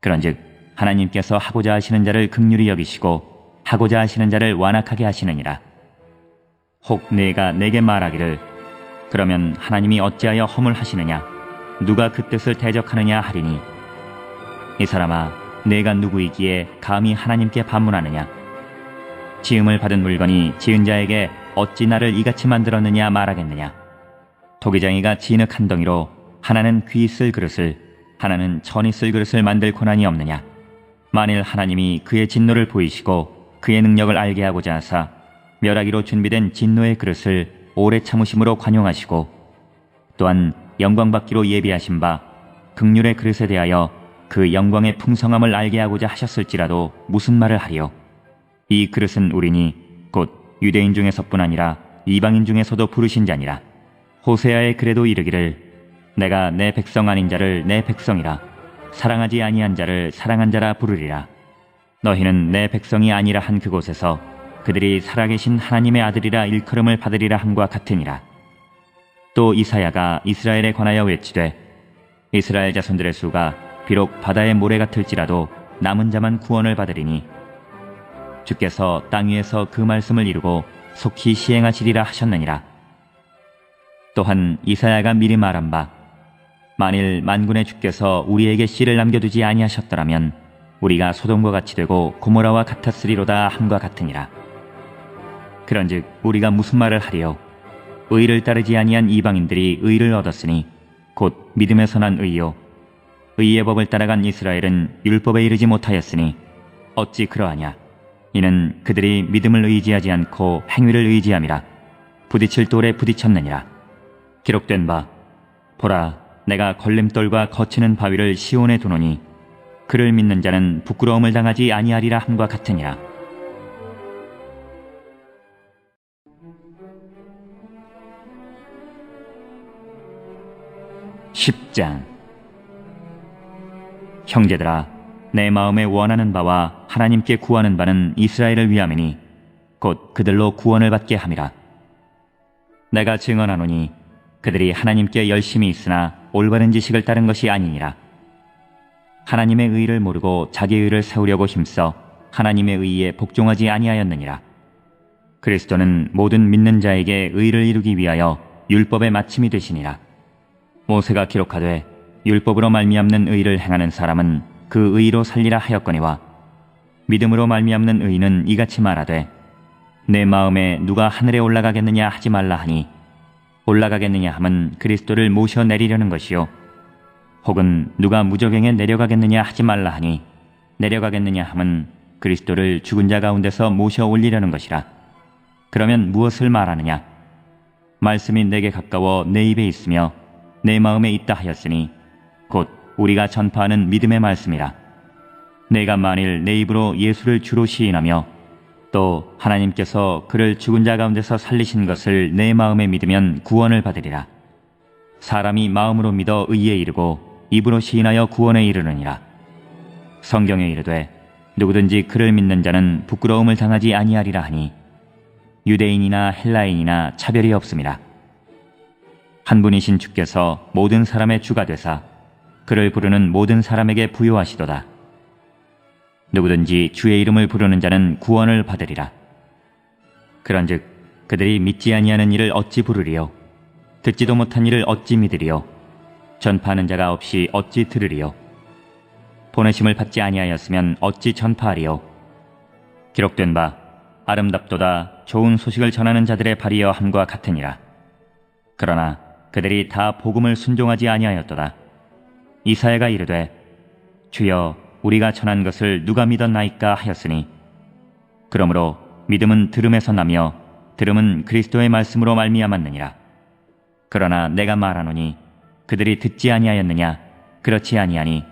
그런즉 하나님께서 하고자 하시는 자를 긍휼히 여기시고 하고자 하시는 자를 완악하게 하시느니라. 혹 네가 내게 말하기를 그러면 하나님이 어찌하여 허물하시느냐 누가 그 뜻을 대적하느냐 하리니 이 사람아 내가 누구이기에 감히 하나님께 반문하느냐 지음을 받은 물건이 지은 자에게 어찌 나를 이같이 만들었느냐 말하겠느냐. 토기장이가 진흙 한 덩이로 하나는 귀 쓸 그릇을 하나는 천이 쓸 그릇을 만들 고난이 없느냐. 만일 하나님이 그의 진노를 보이시고 그의 능력을 알게 하고자 하사 멸하기로 준비된 진노의 그릇을 오래 참으심으로 관용하시고 또한 영광받기로 예비하신 바 긍휼의 그릇에 대하여 그 영광의 풍성함을 알게 하고자 하셨을지라도 무슨 말을 하리요. 이 그릇은 우리니 곧 유대인 중에서뿐 아니라 이방인 중에서도 부르신 자니라. 호세아의 글에도 이르기를 내가 내 백성 아닌 자를 내 백성이라 사랑하지 아니한 자를 사랑한 자라 부르리라. 너희는 내 백성이 아니라 한 그곳에서 그들이 살아계신 하나님의 아들이라 일컬음을 받으리라 함과 같으니라. 또 이사야가 이스라엘에 관하여 외치되 이스라엘 자손들의 수가 비록 바다의 모래 같을지라도 남은 자만 구원을 받으리니 주께서 땅 위에서 그 말씀을 이루고 속히 시행하시리라 하셨느니라. 또한 이사야가 미리 말한 바 만일 만군의 주께서 우리에게 씨를 남겨두지 아니하셨더라면 우리가 소돔과 같이 되고 고모라와 같았으리로다 함과 같으니라. 그런즉 우리가 무슨 말을 하리요? 의를 따르지 아니한 이방인들이 의를 얻었으니 곧 믿음에서 난 의요. 의의 법을 따라간 이스라엘은 율법에 이르지 못하였으니 어찌 그러하냐? 이는 그들이 믿음을 의지하지 않고 행위를 의지함이라. 부딪힐 돌에 부딪혔느니라. 기록된 바 보라, 내가 걸림돌과 거치는 바위를 시온에 두노니 그를 믿는 자는 부끄러움을 당하지 아니하리라 함과 같으니라. (10장) 형제들아, 내 마음에 원하는 바와 하나님께 구하는 바는 이스라엘을 위함이니 곧 그들로 구원을 받게 함이라. 내가 증언하노니 그들이 하나님께 열심히 있으나 올바른 지식을 따른 것이 아니니라. 하나님의 의를 모르고 자기 의를 세우려고 힘써 하나님의 의에 복종하지 아니하였느니라. 그리스도는 모든 믿는 자에게 의를 이루기 위하여 율법의 마침이 되시니라. 모세가 기록하되 율법으로 말미암는 의를 행하는 사람은 그 의로 살리라 하였거니와 믿음으로 말미암는 의는 이같이 말하되 내 마음에 누가 하늘에 올라가겠느냐 하지 말라 하니 올라가겠느냐 함은 그리스도를 모셔 내리려는 것이요 혹은 누가 무저갱에 내려가겠느냐 하지 말라 하니 내려가겠느냐 함은 그리스도를 죽은 자 가운데서 모셔 올리려는 것이라. 그러면 무엇을 말하느냐? 말씀이 내게 가까워 내 입에 있으며 내 마음에 있다 하였으니 곧 우리가 전파하는 믿음의 말씀이라. 내가 만일 내 입으로 예수를 주로 시인하며 또 하나님께서 그를 죽은 자 가운데서 살리신 것을 내 마음에 믿으면 구원을 받으리라. 사람이 마음으로 믿어 의에 이르고 입으로 시인하여 구원에 이르느니라. 성경에 이르되 누구든지 그를 믿는 자는 부끄러움을 당하지 아니하리라 하니 유대인이나 헬라인이나 차별이 없음이라. 한 분이신 주께서 모든 사람의 주가 되사 그를 부르는 모든 사람에게 부요하시도다. 누구든지 주의 이름을 부르는 자는 구원을 받으리라. 그런즉 그들이 믿지 아니하는 일을 어찌 부르리요? 듣지도 못한 일을 어찌 믿으리요? 전파하는 자가 없이 어찌 들으리요? 보내심을 받지 아니하였으면 어찌 전파하리요? 기록된 바 아름답도다 좋은 소식을 전하는 자들의 발이여 함과 같으니라. 그러나 그들이 다 복음을 순종하지 아니하였도다. 이사야가 이르되 주여 우리가 전한 것을 누가 믿었나이까 하였으니 그러므로 믿음은 들음에서 나며 들음은 그리스도의 말씀으로 말미암았느니라. 그러나 내가 말하노니 그들이 듣지 아니하였느냐? 그렇지 아니하니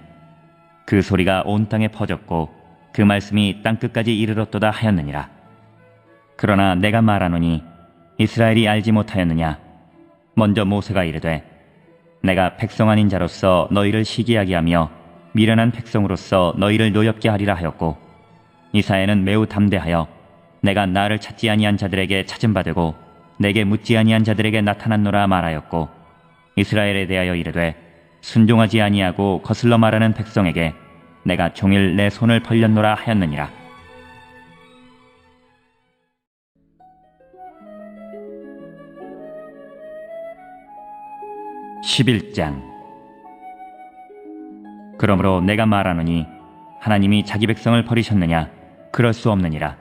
그 소리가 온 땅에 퍼졌고 그 말씀이 땅끝까지 이르렀도다 하였느니라. 그러나 내가 말하노니 이스라엘이 알지 못하였느냐? 먼저 모세가 이르되 내가 백성 아닌 자로서 너희를 시기하게 하며 미련한 백성으로서 너희를 노엽게 하리라 하였고 이사야는 매우 담대하여 내가 나를 찾지 아니한 자들에게 찾음 받으고 내게 묻지 아니한 자들에게 나타났노라 말하였고 이스라엘에 대하여 이르되 순종하지 아니하고 거슬러 말하는 백성에게 내가 종일 내 손을 벌렸노라 하였느니라. (11장) 그러므로 내가 말하노니 하나님이 자기 백성을 버리셨느냐? 그럴 수 없느니라.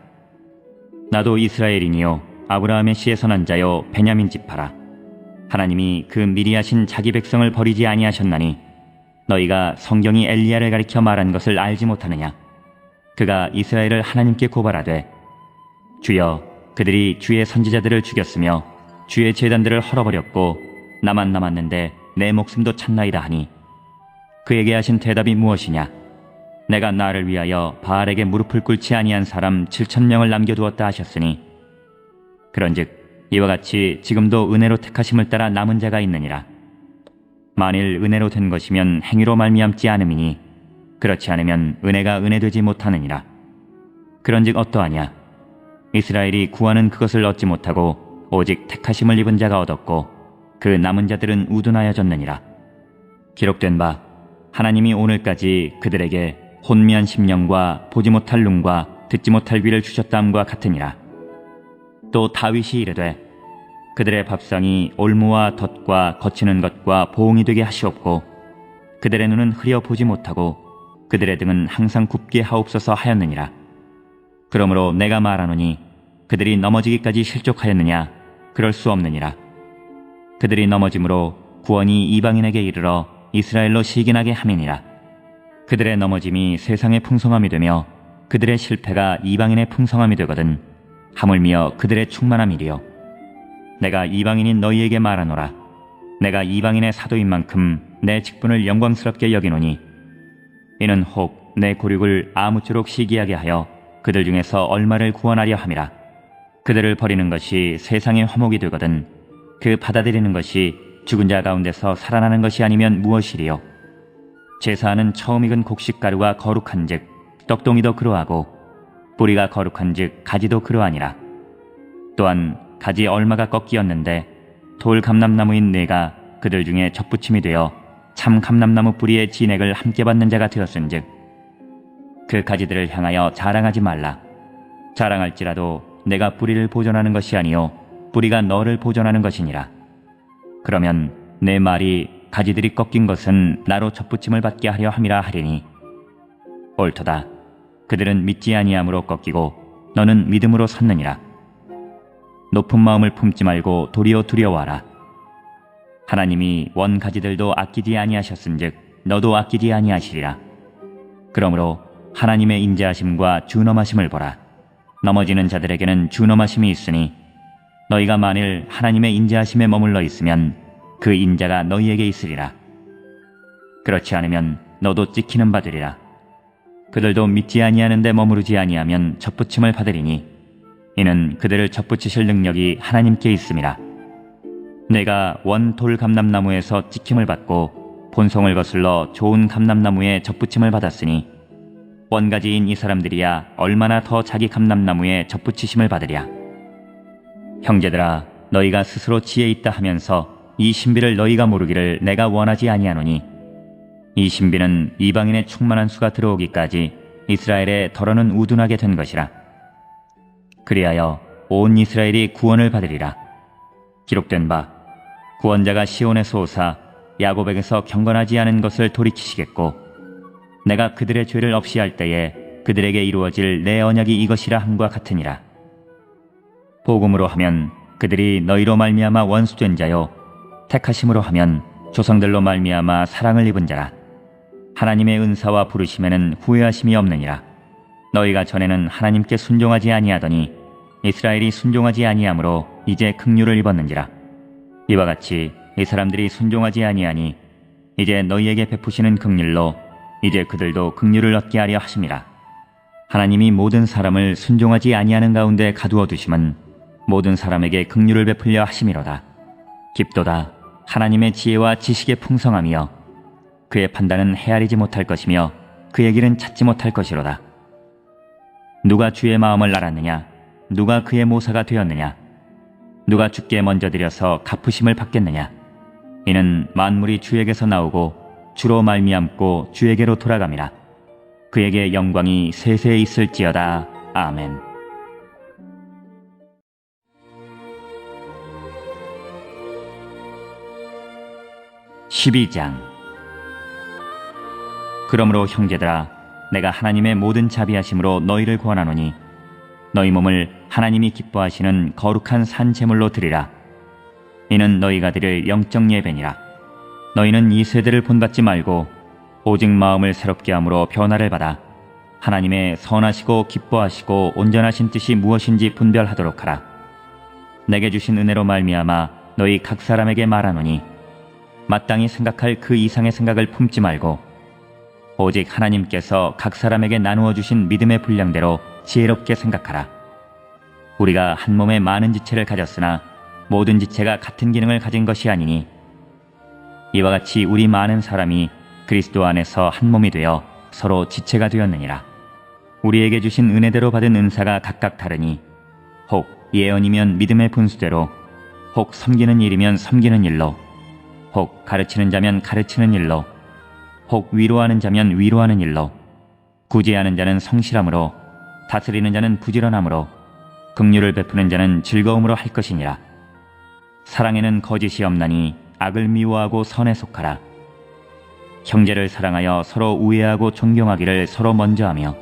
나도 이스라엘이니요 아브라함의 씨에서 난 자요 베냐민 지파라. 하나님이 그 미리 하신 자기 백성을 버리지 아니하셨나니 너희가 성경이 엘리야를 가리켜 말한 것을 알지 못하느냐? 그가 이스라엘을 하나님께 고발하되 주여 그들이 주의 선지자들을 죽였으며 주의 제단들을 헐어버렸고 나만 남았는데 내 목숨도 찾나이다 하니 그에게 하신 대답이 무엇이냐? 내가 나를 위하여 바알에게 무릎을 꿇지 아니한 사람 7,000명을 남겨두었다 하셨으니 그런즉 이와 같이 지금도 은혜로 택하심을 따라 남은 자가 있느니라. 만일 은혜로 된 것이면 행위로 말미암지 않음이니 그렇지 않으면 은혜가 은혜되지 못하느니라. 그런즉 어떠하냐? 이스라엘이 구하는 그것을 얻지 못하고 오직 택하심을 입은 자가 얻었고 그 남은 자들은 우둔하여졌느니라. 기록된 바 하나님이 오늘까지 그들에게 혼미한 심령과 보지 못할 눈과 듣지 못할 귀를 주셨다함과 같으니라. 또 다윗이 이르되 그들의 밥상이 올무와 덫과 거치는 것과 보응이 되게 하시옵고 그들의 눈은 흐려 보지 못하고 그들의 등은 항상 굽게 하옵소서 하였느니라. 그러므로 내가 말하노니 그들이 넘어지기까지 실족하였느냐? 그럴 수 없느니라. 그들이 넘어짐으로 구원이 이방인에게 이르러 이스라엘로 시기나게 함이니라. 그들의 넘어짐이 세상의 풍성함이 되며 그들의 실패가 이방인의 풍성함이 되거든 하물며 그들의 충만함이리요. 내가 이방인인 너희에게 말하노라. 내가 이방인의 사도인 만큼 내 직분을 영광스럽게 여기노니 이는 혹 내 고륙을 아무쪼록 시기하게 하여 그들 중에서 얼마를 구원하려 함이라. 그들을 버리는 것이 세상의 화목이 되거든 그 받아들이는 것이 죽은 자 가운데서 살아나는 것이 아니면 무엇이리요. 제사하는 처음 익은 곡식가루가 거룩한즉 떡동이도 그러하고 뿌리가 거룩한즉 가지도 그러하니라. 또한 가지 얼마가 꺾이었는데 돌 감람나무인 내가 그들 중에 접붙임이 되어 참 감람나무 뿌리의 진액을 함께 받는 자가 되었은즉 그 가지들을 향하여 자랑하지 말라. 자랑할지라도 내가 뿌리를 보존하는 것이 아니요 뿌리가 너를 보존하는 것이니라. 그러면 내 말이 가지들이 꺾인 것은 나로 접붙임을 받게 하려 함이라 하리니 옳도다. 그들은 믿지 아니함으로 꺾이고 너는 믿음으로 섰느니라. 높은 마음을 품지 말고 도리어 두려워하라. 하나님이 원 가지들도 아끼지 아니하셨은즉 너도 아끼지 아니하시리라. 그러므로 하나님의 인자하심과 준엄하심을 보라. 넘어지는 자들에게는 준엄하심이 있으니 너희가 만일 하나님의 인자하심에 머물러 있으면 그 인자가 너희에게 있으리라. 그렇지 않으면 너도 찍히는 바 되리라. 그들도 믿지 아니하는데 머무르지 아니하면 접붙임을 받으리니 이는 그들을 접붙이실 능력이 하나님께 있음이라. 내가 원 돌 감람나무에서 찍힘을 받고 본성을 거슬러 좋은 감람나무에 접붙임을 받았으니 원가지인 이 사람들이야 얼마나 더 자기 감람나무에 접붙이심을 받으랴. 형제들아, 너희가 스스로 지혜 있다 하면서 이 신비를 너희가 모르기를 내가 원하지 아니하노니 이 신비는 이방인의 충만한 수가 들어오기까지 이스라엘에 덜어는 우둔하게 된 것이라. 그리하여 온 이스라엘이 구원을 받으리라. 기록된 바 구원자가 시온에서 오사 야곱에게서 경건하지 않은 것을 돌이키시겠고 내가 그들의 죄를 없이 할 때에 그들에게 이루어질 내 언약이 이것이라 함과 같으니라. 복음으로 하면 그들이 너희로 말미암아 원수된 자요 택하심으로 하면 조상들로 말미암아 사랑을 입은 자라. 하나님의 은사와 부르심에는 후회하심이 없느니라. 너희가 전에는 하나님께 순종하지 아니하더니 이스라엘이 순종하지 아니하므로 이제 긍휼을 입었는지라. 이와 같이 이 사람들이 순종하지 아니하니 이제 너희에게 베푸시는 긍휼로 이제 그들도 긍휼을 얻게 하려 하심이라. 하나님이 모든 사람을 순종하지 아니하는 가운데 가두어 두심은 모든 사람에게 긍휼을 베풀려 하심이로다. 깊도다. 하나님의 지혜와 지식의 풍성함이여 그의 판단은 헤아리지 못할 것이며 그의 길은 찾지 못할 것이로다. 누가 주의 마음을 알았느냐? 누가 그의 모사가 되었느냐? 누가 주께 먼저 드려서 갚으심을 받겠느냐? 이는 만물이 주에게서 나오고 주로 말미암고 주에게로 돌아감이라. 그에게 영광이 세세에 있을지어다. 아멘. (12장) 그러므로 형제들아, 내가 하나님의 모든 자비하심으로 너희를 권하노니 너희 몸을 하나님이 기뻐하시는 거룩한 산 제물로 드리라. 이는 너희가 드릴 영적 예배니라. 너희는 이 세대를 본받지 말고 오직 마음을 새롭게 함으로 변화를 받아 하나님의 선하시고 기뻐하시고 온전하신 뜻이 무엇인지 분별하도록 하라. 내게 주신 은혜로 말미암아 너희 각 사람에게 말하노니 마땅히 생각할 그 이상의 생각을 품지 말고 오직 하나님께서 각 사람에게 나누어 주신 믿음의 분량대로 지혜롭게 생각하라. 우리가 한 몸에 많은 지체를 가졌으나 모든 지체가 같은 기능을 가진 것이 아니니 이와 같이 우리 많은 사람이 그리스도 안에서 한 몸이 되어 서로 지체가 되었느니라. 우리에게 주신 은혜대로 받은 은사가 각각 다르니 혹 예언이면 믿음의 분수대로, 혹 섬기는 일이면 섬기는 일로, 혹 가르치는 자면 가르치는 일로, 혹 위로하는 자면 위로하는 일로, 구제하는 자는 성실함으로, 다스리는 자는 부지런함으로 긍휼을 베푸는 자는 즐거움으로 할 것이니라. 사랑에는 거짓이 없나니 악을 미워하고 선에 속하라. 형제를 사랑하여 서로 우애하고 존경하기를 서로 먼저 하며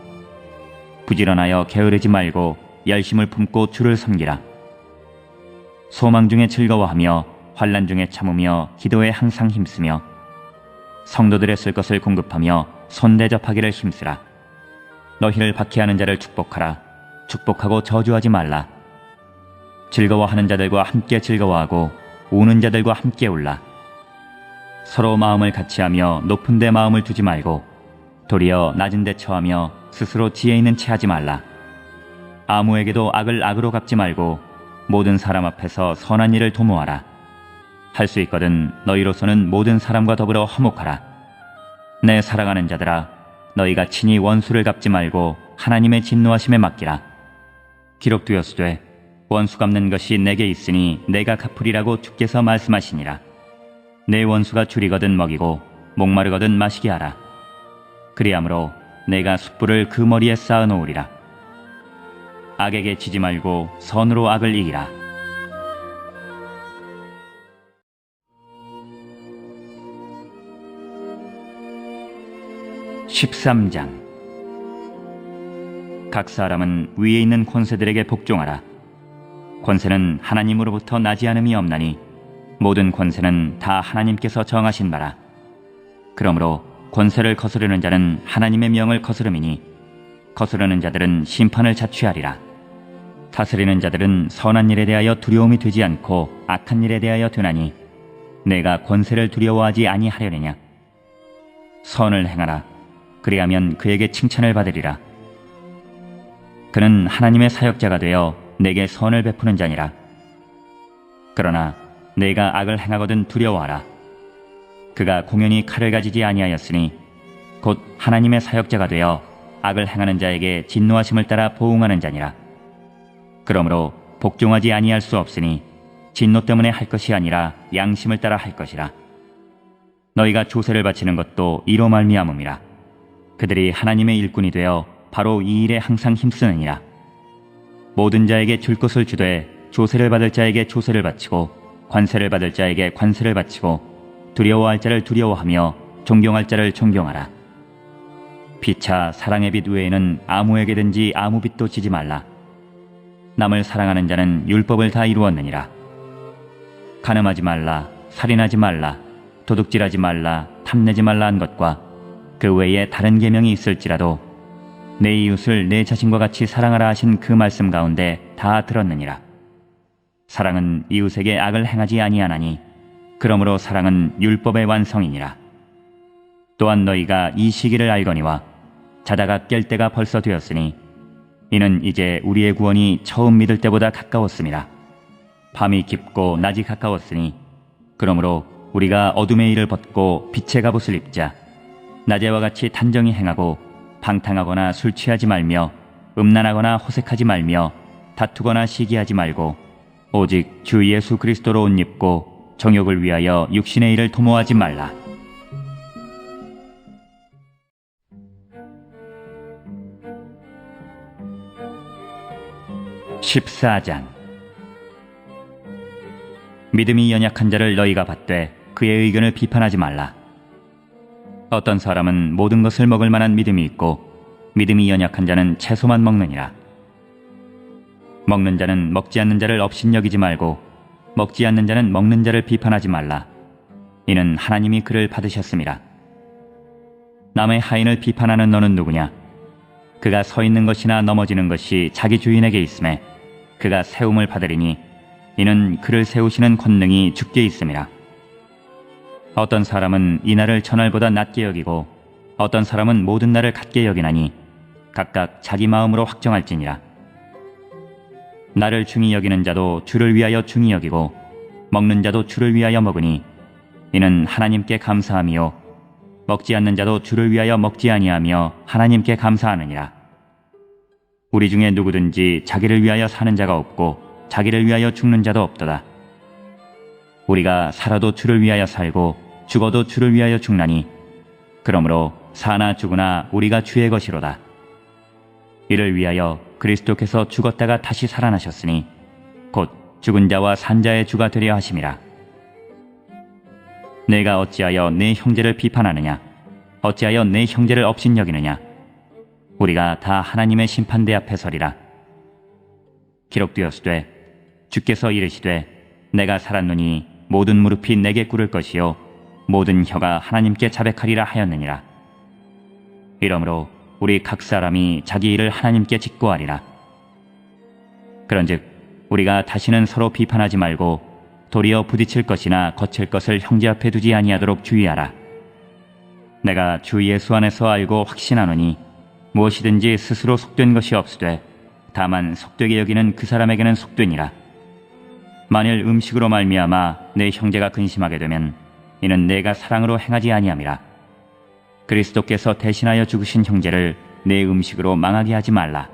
부지런하여 게으르지 말고 열심을 품고 주를 섬기라. 소망 중에 즐거워하며 환난 중에 참으며 기도에 항상 힘쓰며 성도들의 쓸 것을 공급하며 손대접하기를 힘쓰라. 너희를 박해하는 자를 축복하라. 축복하고 저주하지 말라. 즐거워하는 자들과 함께 즐거워하고 우는 자들과 함께 울라. 서로 마음을 같이하며 높은 데 마음을 두지 말고 도리어 낮은 데 처하며 스스로 지혜 있는 채 하지 말라. 아무에게도 악을 악으로 갚지 말고 모든 사람 앞에서 선한 일을 도모하라. 할 수 있거든 너희로서는 모든 사람과 더불어 화목하라. 내 사랑하는 자들아, 너희가 친히 원수를 갚지 말고 하나님의 진노하심에 맡기라. 기록되었으되 원수 갚는 것이 내게 있으니 내가 갚으리라고 주께서 말씀하시니라. 내 원수가 줄이거든 먹이고 목마르거든 마시게 하라. 그리하므로 내가 숯불을 그 머리에 쌓아 놓으리라. 악에게 지지 말고 선으로 악을 이기라. (13장) 각 사람은 위에 있는 권세들에게 복종하라. 권세는 하나님으로부터 나지 않음이 없나니 모든 권세는 다 하나님께서 정하신 바라. 그러므로 권세를 거스르는 자는 하나님의 명을 거스름이니 거스르는 자들은 심판을 자취하리라. 다스리는 자들은 선한 일에 대하여 두려움이 되지 않고 악한 일에 대하여 되나니 내가 권세를 두려워하지 아니하려느냐. 선을 행하라. 그리하면 그에게 칭찬을 받으리라. 그는 하나님의 사역자가 되어 내게 선을 베푸는 자니라. 그러나 내가 악을 행하거든 두려워하라. 그가 공연히 칼을 가지지 아니하였으니 곧 하나님의 사역자가 되어 악을 행하는 자에게 진노하심을 따라 보응하는 자니라. 그러므로 복종하지 아니할 수 없으니 진노 때문에 할 것이 아니라 양심을 따라 할 것이라. 너희가 조세를 바치는 것도 이로 말미암음이라. 그들이 하나님의 일꾼이 되어 바로 이 일에 항상 힘쓰느니라. 모든 자에게 줄 것을 주되 조세를 받을 자에게 조세를 바치고 관세를 받을 자에게 관세를 바치고 두려워할 자를 두려워하며 존경할 자를 존경하라. 피차 사랑의 빛 외에는 아무에게든지 아무 빛도 지지 말라. 남을 사랑하는 자는 율법을 다 이루었느니라. 간음하지 말라, 살인하지 말라, 도둑질하지 말라, 탐내지 말라 한 것과 그 외에 다른 계명이 있을지라도 내 이웃을 내 자신과 같이 사랑하라 하신 그 말씀 가운데 다 들었느니라. 사랑은 이웃에게 악을 행하지 아니하나니 그러므로 사랑은 율법의 완성이니라. 또한 너희가 이 시기를 알거니와 자다가 깰 때가 벌써 되었으니 이는 이제 우리의 구원이 처음 믿을 때보다 가까웠음이라. 밤이 깊고 낮이 가까웠으니 그러므로 우리가 어둠의 일을 벗고 빛의 갑옷을 입자. 낮에와 같이 단정히 행하고 방탕하거나 술 취하지 말며 음란하거나 호색하지 말며 다투거나 시기하지 말고 오직 주 예수 그리스도로 옷 입고 정욕을 위하여 육신의 일을 도모하지 말라. (14장) 믿음이 연약한 자를 너희가 받되 그의 의견을 비판하지 말라. 어떤 사람은 모든 것을 먹을 만한 믿음이 있고 믿음이 연약한 자는 채소만 먹느니라. 먹는 자는 먹지 않는 자를 업신여기지 말고 먹지 않는 자는 먹는 자를 비판하지 말라. 이는 하나님이 그를 받으셨음이라. 남의 하인을 비판하는 너는 누구냐? 그가 서 있는 것이나 넘어지는 것이 자기 주인에게 있음에 그가 세움을 받으리니 이는 그를 세우시는 권능이 주께 있음이라. 어떤 사람은 이 날을 전날보다 낮게 여기고 어떤 사람은 모든 날을 같게 여기나니 각각 자기 마음으로 확정할지니라. 나를 중히 여기는 자도 주를 위하여 중히 여기고 먹는 자도 주를 위하여 먹으니 이는 하나님께 감사함이요 먹지 않는 자도 주를 위하여 먹지 아니하며 하나님께 감사하느니라. 우리 중에 누구든지 자기를 위하여 사는 자가 없고 자기를 위하여 죽는 자도 없도다. 우리가 살아도 주를 위하여 살고 죽어도 주를 위하여 죽나니 그러므로 사나 죽으나 우리가 주의 것이로다. 이를 위하여 그리스도께서 죽었다가 다시 살아나셨으니 곧 죽은 자와 산 자의 주가 되려 하심이라. 내가 어찌하여 내 형제를 비판하느냐? 어찌하여 내 형제를 업신여기느냐? 우리가 다 하나님의 심판대 앞에 서리라. 기록되었으되 주께서 이르시되 내가 살았노니 모든 무릎이 내게 꿇을 것이요 모든 혀가 하나님께 자백하리라 하였느니라. 이러므로 우리 각 사람이 자기 일을 하나님께 직고하리라. 그런즉 우리가 다시는 서로 비판하지 말고 도리어 부딪힐 것이나 거칠 것을 형제 앞에 두지 아니하도록 주의하라. 내가 주 예수 안에서 알고 확신하노니 무엇이든지 스스로 속된 것이 없으되 다만 속되게 여기는 그 사람에게는 속되니라. 만일 음식으로 말미암아 내 형제가 근심하게 되면 이는 내가 사랑으로 행하지 아니함이라. 그리스도께서 대신하여 죽으신 형제를 내 음식으로 망하게 하지 말라.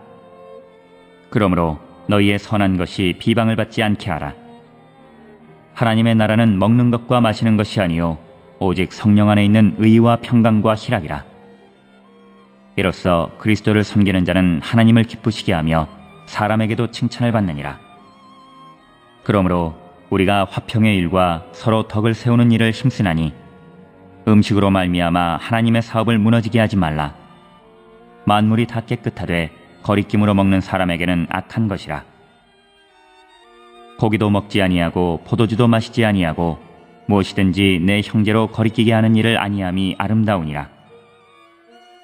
그러므로 너희의 선한 것이 비방을 받지 않게 하라. 하나님의 나라는 먹는 것과 마시는 것이 아니요 오직 성령 안에 있는 의와 평강과 희락이라. 이로써 그리스도를 섬기는 자는 하나님을 기쁘시게 하며 사람에게도 칭찬을 받느니라. 그러므로 우리가 화평의 일과 서로 덕을 세우는 일을 힘쓰나니 음식으로 말미암아 하나님의 사업을 무너지게 하지 말라. 만물이 다 깨끗하되 거리낌으로 먹는 사람에게는 악한 것이라. 고기도 먹지 아니하고 포도주도 마시지 아니하고 무엇이든지 내 형제로 거리끼게 하는 일을 아니함이 아름다우니라.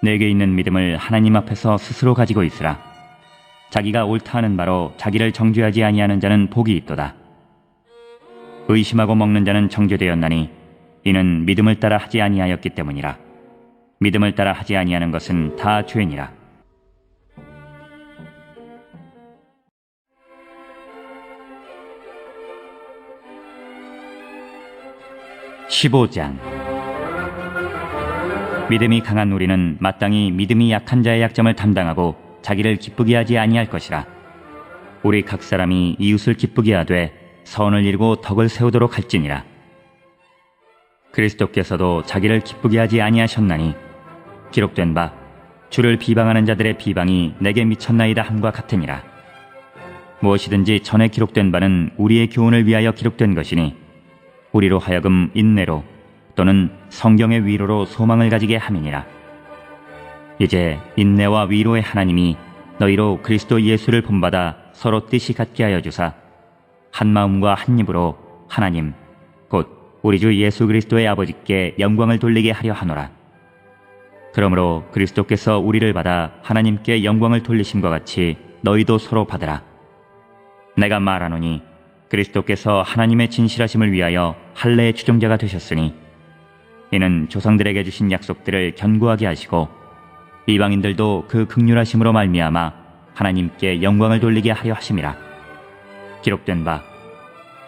내게 있는 믿음을 하나님 앞에서 스스로 가지고 있으라. 자기가 옳다 하는 바로 자기를 정죄하지 아니하는 자는 복이 있도다. 의심하고 먹는 자는 정죄되었나니 이는 믿음을 따라 하지 아니하였기 때문이라. 믿음을 따라 하지 아니하는 것은 다 죄니라. (15장) 믿음이 강한 우리는 마땅히 믿음이 약한 자의 약점을 담당하고 자기를 기쁘게 하지 아니할 것이라. 우리 각 사람이 이웃을 기쁘게 하되 선을 이루고 덕을 세우도록 할지니라. 그리스도께서도 자기를 기쁘게 하지 아니하셨나니 기록된 바 주를 비방하는 자들의 비방이 내게 미쳤나이다 함과 같으니라. 무엇이든지 전에 기록된 바는 우리의 교훈을 위하여 기록된 것이니 우리로 하여금 인내로 또는 성경의 위로로 소망을 가지게 함이니라. 이제 인내와 위로의 하나님이 너희로 그리스도 예수를 본받아 서로 뜻이 같게 하여 주사 한 마음과 한 입으로 하나님 곧 우리 주 예수 그리스도의 아버지께 영광을 돌리게 하려 하노라. 그러므로 그리스도께서 우리를 받아 하나님께 영광을 돌리심과 같이 너희도 서로 받으라. 내가 말하노니 그리스도께서 하나님의 진실하심을 위하여 할례의 추종자가 되셨으니 이는 조상들에게 주신 약속들을 견고하게 하시고 이방인들도 그 긍휼하심으로 말미암아 하나님께 영광을 돌리게 하려 하심이라. 기록된 바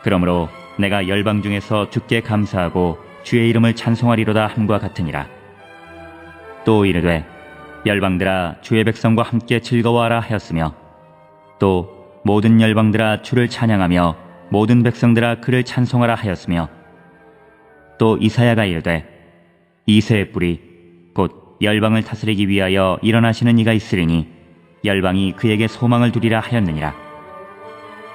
그러므로 내가 열방 중에서 주께 감사하고 주의 이름을 찬송하리로다 함과 같으니라. 또 이르되 열방들아 주의 백성과 함께 즐거워하라 하였으며 또 모든 열방들아 주를 찬양하며 모든 백성들아 그를 찬송하라 하였으며 또 이사야가 이르되 이새의 뿌리 곧 열방을 다스리기 위하여 일어나시는 이가 있으리니 열방이 그에게 소망을 두리라 하였느니라.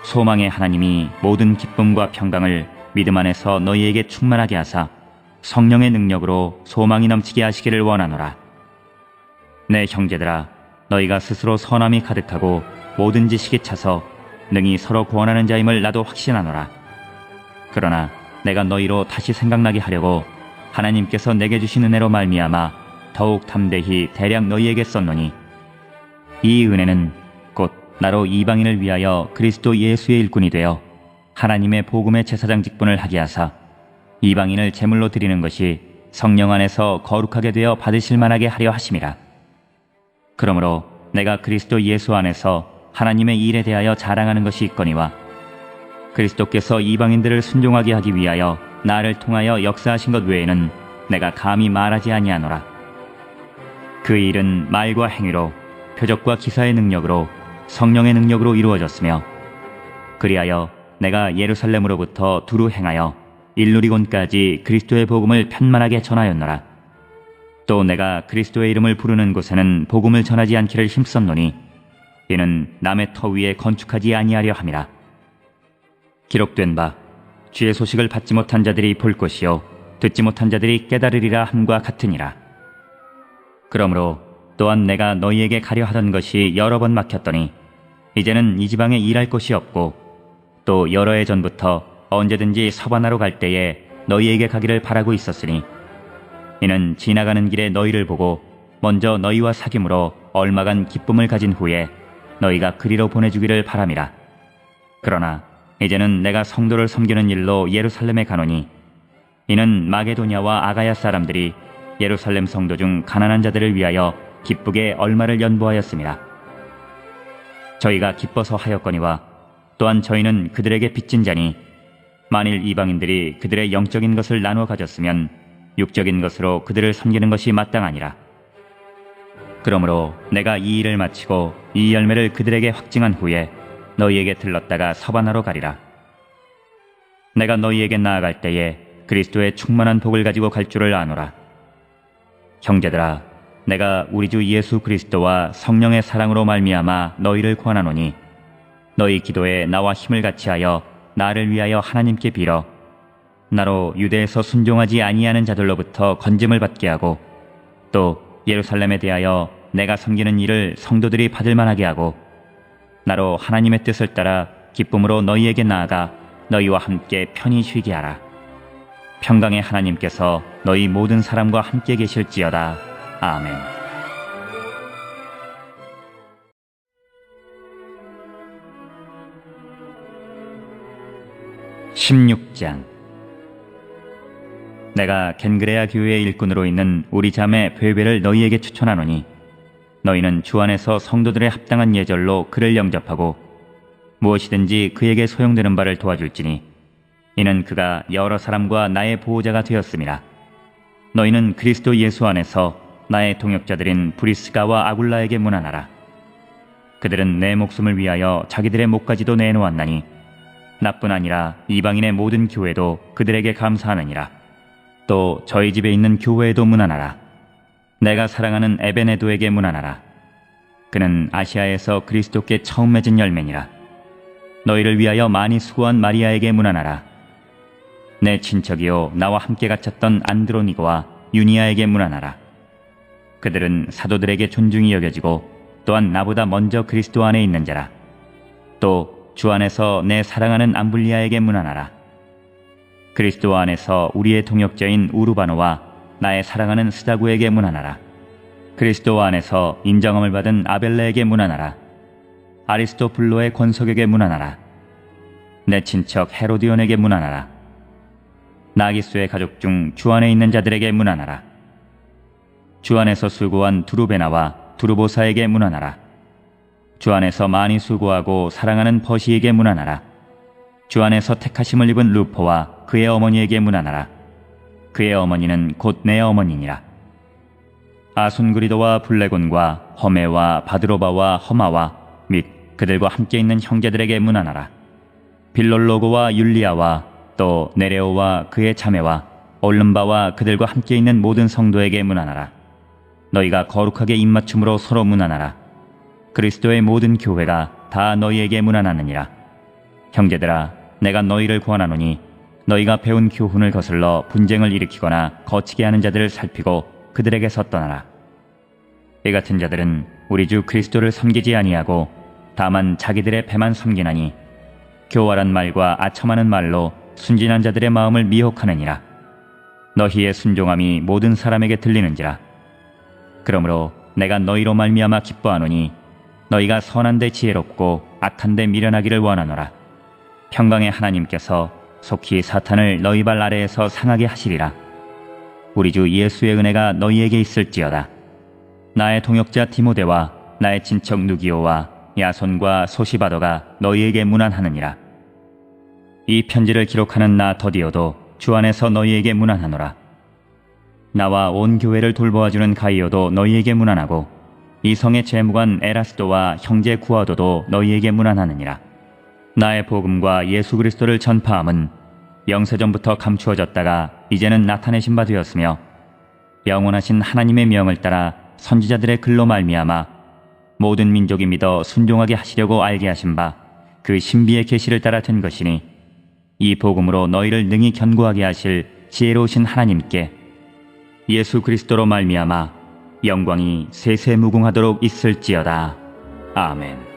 소망의 하나님이 모든 기쁨과 평강을 믿음 안에서 너희에게 충만하게 하사 성령의 능력으로 소망이 넘치게 하시기를 원하노라. 내 형제들아 너희가 스스로 선함이 가득하고 모든 지식이 차서 능히 서로 구원하는 자임을 나도 확신하노라. 그러나 내가 너희로 다시 생각나게 하려고 하나님께서 내게 주신 은혜로 말미암아 더욱 담대히 대략 너희에게 썼노니 이 은혜는 곧 나로 이방인을 위하여 그리스도 예수의 일꾼이 되어 하나님의 복음의 제사장 직분을 하게 하사 이방인을 제물로 드리는 것이 성령 안에서 거룩하게 되어 받으실 만하게 하려 하심이라. 그러므로 내가 그리스도 예수 안에서 하나님의 일에 대하여 자랑하는 것이 있거니와 그리스도께서 이방인들을 순종하게 하기 위하여 나를 통하여 역사하신 것 외에는 내가 감히 말하지 아니하노라. 그 일은 말과 행위로 표적과 기사의 능력으로 성령의 능력으로 이루어졌으며 그리하여 내가 예루살렘으로부터 두루 행하여 일루리곤까지 그리스도의 복음을 편만하게 전하였노라. 또 내가 그리스도의 이름을 부르는 곳에는 복음을 전하지 않기를 힘썼노니 이는 남의 터 위에 건축하지 아니하려 함이라. 기록된 바 주의 소식을 받지 못한 자들이 볼 것이요 듣지 못한 자들이 깨달으리라 함과 같으니라. 그러므로 또한 내가 너희에게 가려 하던 것이 여러 번 막혔더니 이제는 이 지방에 일할 곳이 없고 또 여러 해 전부터 언제든지 서바나로 갈 때에 너희에게 가기를 바라고 있었으니 이는 지나가는 길에 너희를 보고 먼저 너희와 사귐으로 얼마간 기쁨을 가진 후에 너희가 그리로 보내주기를 바람이라. 그러나 이제는 내가 성도를 섬기는 일로 예루살렘에 가노니 이는 마게도냐와 아가야 사람들이 예루살렘 성도 중 가난한 자들을 위하여 기쁘게 얼마를 연보하였습니다. 저희가 기뻐서 하였거니와 또한 저희는 그들에게 빚진 자니 만일 이방인들이 그들의 영적인 것을 나누어 가졌으면 육적인 것으로 그들을 섬기는 것이 마땅하니라. 그러므로 내가 이 일을 마치고 이 열매를 그들에게 확증한 후에 너희에게 들렀다가 서바나로 가리라. 내가 너희에게 나아갈 때에 그리스도의 충만한 복을 가지고 갈 줄을 아노라. 형제들아, 내가 우리 주 예수 그리스도와 성령의 사랑으로 말미암아 너희를 권하노니 너희 기도에 나와 힘을 같이하여 나를 위하여 하나님께 빌어 나로 유대에서 순종하지 아니하는 자들로부터 건짐을 받게 하고 또 예루살렘에 대하여 내가 섬기는 일을 성도들이 받을 만하게 하고 나로 하나님의 뜻을 따라 기쁨으로 너희에게 나아가 너희와 함께 편히 쉬게 하라. 평강의 하나님께서 너희 모든 사람과 함께 계실지어다. 아멘. 16장. 내가 겐그레아 교회의 일꾼으로 있는 우리 자매 베베를 너희에게 추천하노니 너희는 주 안에서 성도들의 합당한 예절로 그를 영접하고 무엇이든지 그에게 소용되는 바를 도와줄지니 이는 그가 여러 사람과 나의 보호자가 되었음이라. 너희는 그리스도 예수 안에서 나의 동역자들인 브리스가와 아굴라에게 문안하라. 그들은 내 목숨을 위하여 자기들의 목까지도 내놓았나니 나뿐 아니라 이방인의 모든 교회도 그들에게 감사하느니라. 또 저희 집에 있는 교회에도 문안하라. 내가 사랑하는 에베네도에게 문안하라. 그는 아시아에서 그리스도께 처음 맺은 열매니라. 너희를 위하여 많이 수고한 마리아에게 문안하라. 내 친척이요 나와 함께 갇혔던 안드로니고와 유니아에게 문안하라. 그들은 사도들에게 존중이 여겨지고 또한 나보다 먼저 그리스도 안에 있는 자라. 또 주 안에서 내 사랑하는 암블리아에게 문안하라. 그리스도 안에서 우리의 동역자인 우르바노와 나의 사랑하는 스다구에게 문안하라. 그리스도 안에서 인정함을 받은 아벨레에게 문안하라. 아리스토블로의 권석에게 문안하라. 내 친척 헤로디온에게 문안하라. 나기수의 가족 중 주 안에 있는 자들에게 문안하라. 주 안에서 수고한 두루베나와 두루보사에게 문안하라. 주 안에서 많이 수고하고 사랑하는 버시에게 문안하라. 주 안에서 택하심을 입은 루포와 그의 어머니에게 문안하라. 그의 어머니는 곧 내 어머니니라. 아순그리도와 블레곤과 허메와 바드로바와 허마와 및 그들과 함께 있는 형제들에게 문안하라. 빌롤로고와 율리아와 또 네레오와 그의 자매와 올름바와 그들과 함께 있는 모든 성도에게 문안하라. 너희가 거룩하게 입맞춤으로 서로 문안하라. 그리스도의 모든 교회가 다 너희에게 문안하느니라. 형제들아, 내가 너희를 권하노니 너희가 배운 교훈을 거슬러 분쟁을 일으키거나 거치게 하는 자들을 살피고 그들에게서 떠나라. 이 같은 자들은 우리 주 그리스도를 섬기지 아니하고 다만 자기들의 배만 섬기나니 교활한 말과 아첨하는 말로 순진한 자들의 마음을 미혹하느니라. 너희의 순종함이 모든 사람에게 들리는지라. 그러므로 내가 너희로 말미암아 기뻐하노니 너희가 선한데 지혜롭고 악한데 미련하기를 원하노라. 평강의 하나님께서 속히 사탄을 너희 발 아래에서 상하게 하시리라. 우리 주 예수의 은혜가 너희에게 있을지어다. 나의 동역자 디모데와 나의 친척 누기오와 야손과 소시바도가 너희에게 문안하느니라. 이 편지를 기록하는 나 더디오도 주 안에서 너희에게 문안하노라. 나와 온 교회를 돌보아주는 가이오도 너희에게 문안하고 이 성의 재무관 에라스도와 형제 구아도도 너희에게 문안하느니라. 나의 복음과 예수 그리스도를 전파함은 영세전부터 감추어졌다가 이제는 나타내신 바 되었으며 영원하신 하나님의 명을 따라 선지자들의 글로 말미암아 모든 민족이 믿어 순종하게 하시려고 알게 하신 바 그 신비의 계시를 따라 된 것이니 이 복음으로 너희를 능히 견고하게 하실 지혜로우신 하나님께 예수 그리스도로 말미암아 영광이 세세무궁하도록 있을지어다. 아멘.